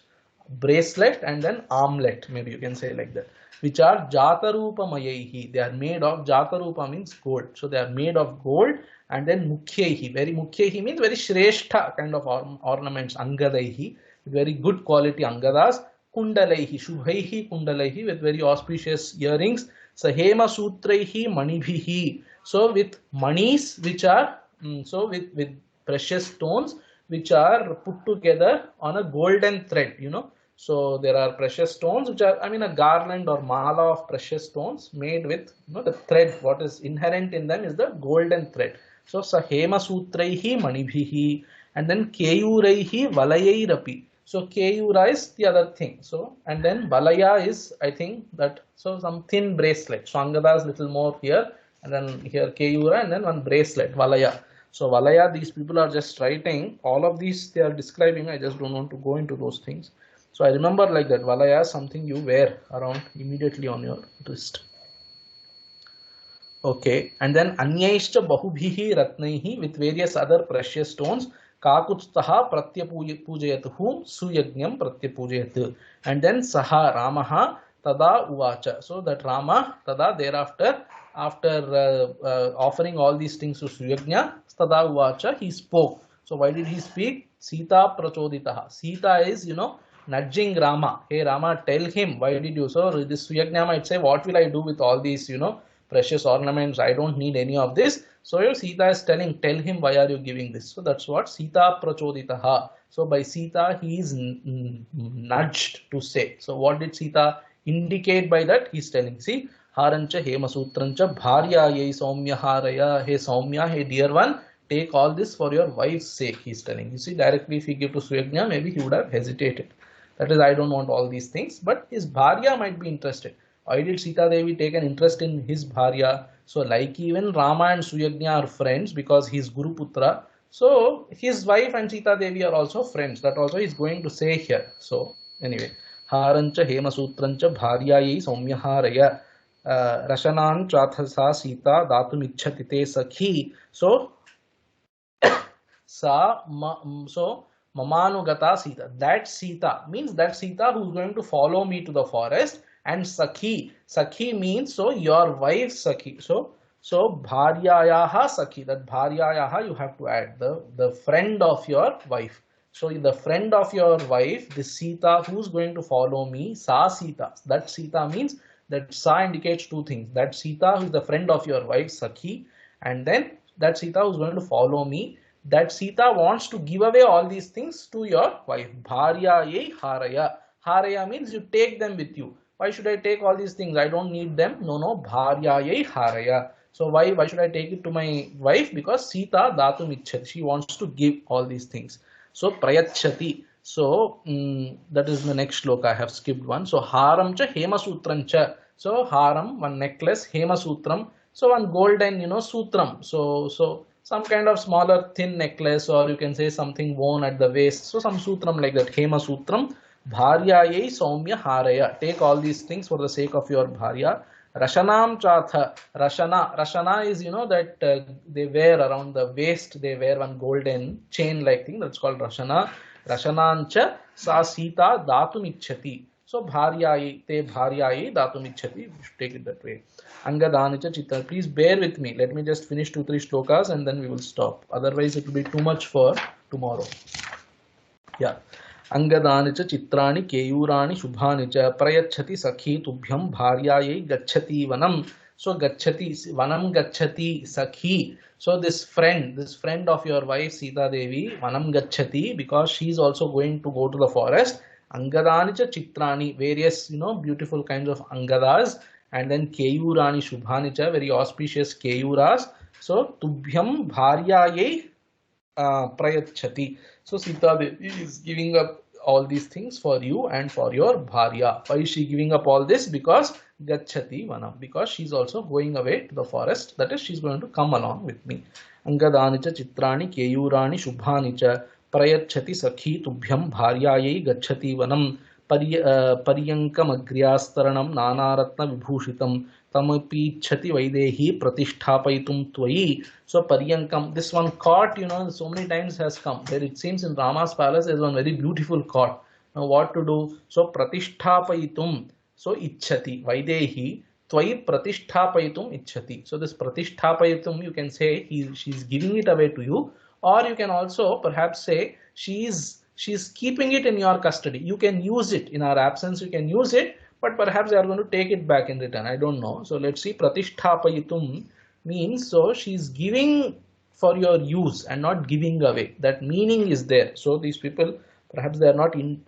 bracelet, and then armlet, maybe you can say like that, which are Jatarupa Mayaihi. They are made of, Jatarupa means gold. So they are made of gold. And then Mukhyaihi, very Mukhyaihi means very Shrestha kind of ornaments, Angadaihi, very good quality Angadas. Kundalaihi, Shubhaihi Kundalaihi, with very auspicious earrings. Sahema Sutraihi Manibhihi. So with manis which are, so with precious stones which are put together on a golden thread, you know. So there are precious stones which are, I mean, a garland or mala of precious stones made with, you know, the thread. What is inherent in them is the golden thread. So Sahema Sutraihi Manibhihi. And then Keyuraihi Valayairapi. So Keyura is the other thing. So, and then Valaya is, I think that, so some thin bracelet. So Angada is little more here, and then here Keyura, and then one bracelet, Valaya. So Valaya, these people are just writing, all of these they are describing. I just don't want to go into those things. So I remember like that, Valaya is something you wear around immediately on your wrist. Okay, and then Anyaishcha Bahubhihi Ratnaihi, with various other precious stones. Kakutstaha Pratyapujayat, whom Suyagnyam Pratyapujayat. And then Saha Ramaha Tada Uvacha. So that Rama Tada thereafter, after offering all these things to Suyagnya, Tada Uvacha, he spoke. So why did he speak? Sita Prachoditaha. Sita is, you know, nudging Rama. Hey Rama, tell him, why did you? So this Suyagnya might say, what will I do with all these, you know, precious ornaments? I don't need any of this. So Sita is telling, tell him, why are you giving this? So that's what Sita Prachoditaha. So by Sita, he is nudged to say. So what did Sita indicate by that? He is telling, see, Harancha Hemasutrancha Bharyaye Saumya Haraya. Hey Saumya, hey dear one, take all this for your wife's sake, he is telling. You see, directly if he give to Suyagnya, maybe he would have hesitated. That is, I don't want all these things, but his Bharya might be interested. Why did Sita Devi take an interest in his Bharya? So like even Rama and Suyagnya are friends because he is Guru Putra. So his wife and Sita Devi are also friends. That also he is going to say here. So anyway, Harancha Hemasutrancha Bharyayi Saumyaharaya Rashanan Chathasa Sita Datum Ichhatite Sakhi. So Mamanugata Sita. That Sita means that Sita who is going to follow me to the forest. And Sakhi, Sakhi means, so your wife Sakhi. So Bharyayaha Sakhi, that Bharyayaha you have to add, the friend of your wife. So the friend of your wife, the Sita who is going to follow me, Sa Sita. That Sita means, that Sa indicates two things. That Sita who is the friend of your wife, Sakhi, and then that Sita who is going to follow me. That Sita wants to give away all these things to your wife. Bharyaye Haraya. Haraya means you take them with you. Why should I take all these things? I don't need them. No. Bharyaye Haraya. So why should I take it to my wife? Because Sita Datum Ichhat. She wants to give all these things. So Prayachati. So that is the next shloka. I have skipped one. So Haram cha Hemasutram cha. So Haram, one necklace. Hemasutram. So one golden, sutram. So some kind of smaller thin necklace, or you can say something worn at the waist. So some sutram like that. Hema sutram. Bharyayai Saumya Haraya. Take all these things for the sake of your Bharya. Rashanam Chatha. Rashana is, that they wear around the waist, they wear one golden chain like thing. That's called Rashana. Rashanancha Sa Sita Datum Ichchati. So Bharyai, te Bharyai Datum Ichchati. You should take it that way. Angadanicha Chitta. Please bear with me. Let me just finish 2-3 shlokas and then we will stop. Otherwise, it will be too much for tomorrow. Yeah. अंगदानि च चित्राणि केयूराणि शुभानि च प्रयच्छति सखी तुभ्यं भार्यायै गच्छति वनम. So gachati vanam gachati sakhi. So this friend of your wife Sita Devi, vanam gachati, because she is also going to go to the forest. Angadani cha chitrani, various beautiful kinds of angadas, and then keyurani shubhani cha, very auspicious keyuras. So tubhyam bharyaye prayachati. So Sita Devi is giving up all these things for you and for your bharya. Why is she giving up all this? Because gachati vanam, because she's also going away to the forest. That is, she's going to come along with me. Angadani cha chitrani keyurani shubhani cha prayachati sakhi tubhyam bharyayai gachati vanam. Paryankam agriyastaranam nanaratna vibhushitam tamapichati vaidehi pratishthapayitum tvayi. So Paryankam, this one cot, so many times has come. There it seems in Rama's palace is one very beautiful cot. Now what to do? So pratishthapayitum. So ichchati vaidehi tvayi pratishthapayitum ichchati. So this pratishthapayitum, you can say she's giving it away to you, or you can also perhaps say she's keeping it in your custody. You can use it in our absence. You can use it, but perhaps they are going to take it back in return. I don't know. So let's see. Pratishthapayitum means, so she's giving for your use and not giving away. That meaning is there. So these people, perhaps they are not in.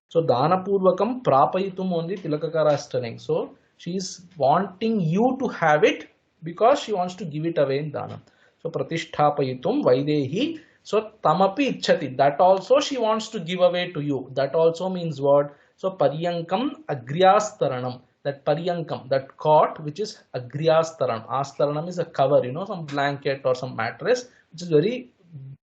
So dana purvakam prapayitum only Tilakakara is telling. So she's wanting you to have it because she wants to give it away in dana. So pratishthapayitum vaidehi. So tamapi ichchati, that also she wants to give away to you. That also means what? So paryankam agriyastaranam. That paryankam, that cot which is agriyastaranam. Astaranam is a cover, some blanket or some mattress, which is very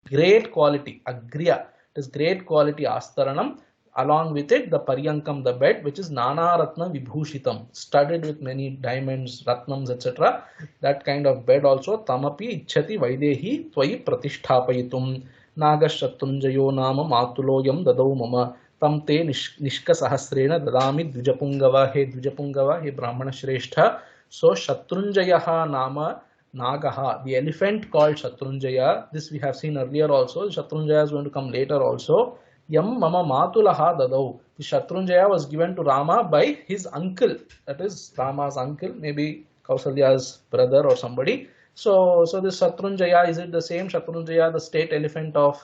great quality. Agriya, it is great quality astaranam. Along with it, the paryankam, the bed, which is nana ratna vibhushitam, studded with many diamonds, ratnams, etc. That kind of bed also. Tamapi ichchati vaidehi tvayi pratishthapayitum. Nagashatrunjayo nama matuloyam dadau mama. Tam te nishka sahasrena dadami dvijapungava. He dvijapungava, he brahmana shrestha. So Shatrunjayaha nama Nagaha, the elephant called Shatrunjaya. This we have seen earlier also. Shatrunjaya is going to come later also. Yam mama matulaha dadau. The Shatrunjaya was given to Rama by his uncle. That is Rama's uncle, maybe Kausalya's brother or somebody. So this Shatrunjaya, is it the same Shatrunjaya, the state elephant of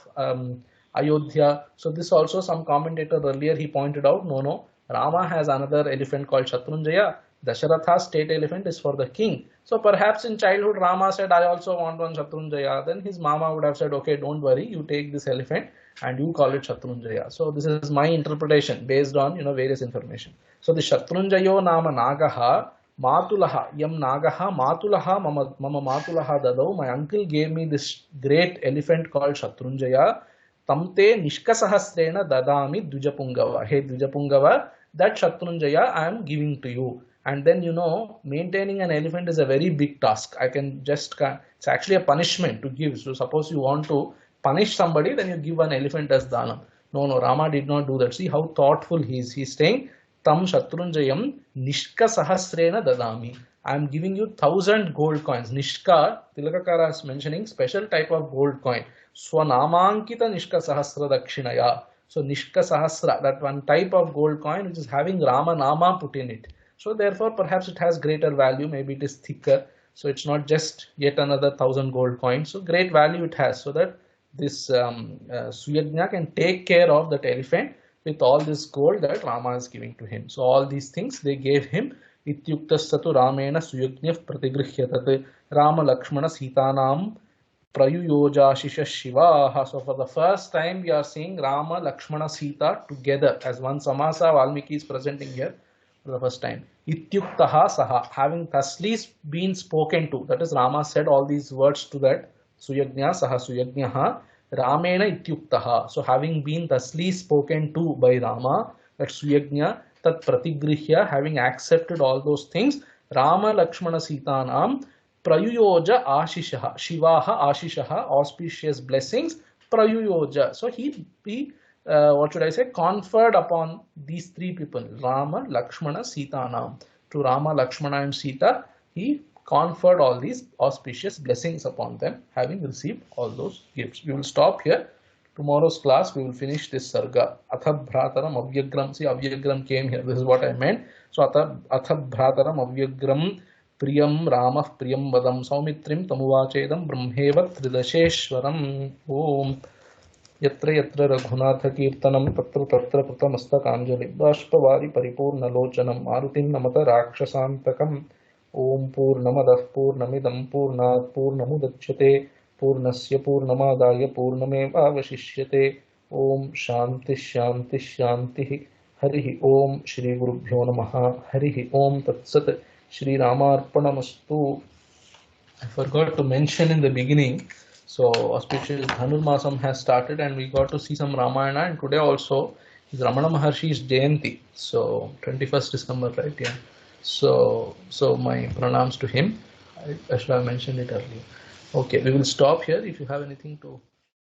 Ayodhya? So this also some commentator earlier he pointed out, no. Rama has another elephant called Shatrunjaya. Dasharatha's state elephant is for the king. So perhaps in childhood Rama said, I also want one Shatrunjaya. Then his mama would have said, okay, don't worry, you take this elephant and you call it Shatrunjaya. So this is my interpretation based on various information. So the Shatrunjayo nama Nagaha Matulaha Yam Nagaha Matulaha Mama Matulaha Dadau. My uncle gave me this great elephant called Shatrunjaya. Tamte Nishkasahasrena Dadami Dvijapungava. Hey Dvijapungava, that Shatrunjaya I am giving to you. And then maintaining an elephant is a very big task. It's actually a punishment to give. So suppose you want to punish somebody, then you give an elephant as dhanam. No, Rama did not do that. See how thoughtful he is. He's saying, Tam Shatrunjayam Nishka Sahasrena Dadami. I am giving you 1,000 gold coins. Nishka, Tilakakara is mentioning special type of gold coin. Swanamankita Nishka Sahasra Dakshinaya. So Nishka Sahasra, that one type of gold coin which is having Rama Nama put in it. So therefore perhaps it has greater value. Maybe it is thicker. So it's not just yet another 1,000 gold coins. So great value it has, so that this Suyajna can take care of that elephant with all this gold that Rama is giving to him. So all these things they gave him. Ityuktasatu Ramena Suyajnyav Pratigrihyatati Rama Lakshmana Sitanam Prayuyojashisha Shiva. So for the first time we are seeing Rama, Lakshmana, Sita together as one samasa. Valmiki is presenting here for the first time. Ityuktaha saha, having thusly been spoken to. That is, Rama said all these words to that Suyagnya saha Suyagnaha Ramena Ityuktaha. So having been thusly spoken to by Rama, that Suyagnya tat pratigrihya, having accepted all those things, Rama Lakshmana Sitanam Prayuyoja Ashishaha, Shivaha Ashishaha, auspicious blessings, Prayuyoja. So he what should I say, conferred upon these three people, Rama, Lakshmana, Sita Nam. To Rama, Lakshmana and Sita, he conferred all these auspicious blessings upon them, having received all those gifts. We will stop here. Tomorrow's class, we will finish this sarga. Atha Bhrataram Avyagram. See, Avyagram came here. This is what I meant. So, Atha Bhrataram Avyagram Priyam Rama Priyam Vadam Saumitrim Tamuvachedam Brahmevat Tridasheshwaram Om. यत्र यत्र रघुनाथ कीर्तनं तत्र तत्र कृतमस्तकाञ्जलि बाष्पवारि परिपूर्णलोचनं मारुतिं नमत राक्षसान्तकम् ॐ पूर्णमदः पूर्णमिदं पूर्णात् पूर्णमुदच्यते पूर्णस्य पूर्णमादाय पूर्णमेवावशिष्यते ॐ शान्तिः शान्तिः शान्तिः हरिः ॐ श्रीगुरुभ्यो नमः हरिः ॐ तत्सत् श्रीरामार्पणमस्तु. I forgot to mention in the beginning, so auspicious Dhanurmasam has started and we got to see some Ramayana, and today also is Ramana Maharshi's Jayanti, so 21st December, right? Yeah. So my pranams to him. I should have mentioned it earlier. Okay, we will stop here. If you have anything to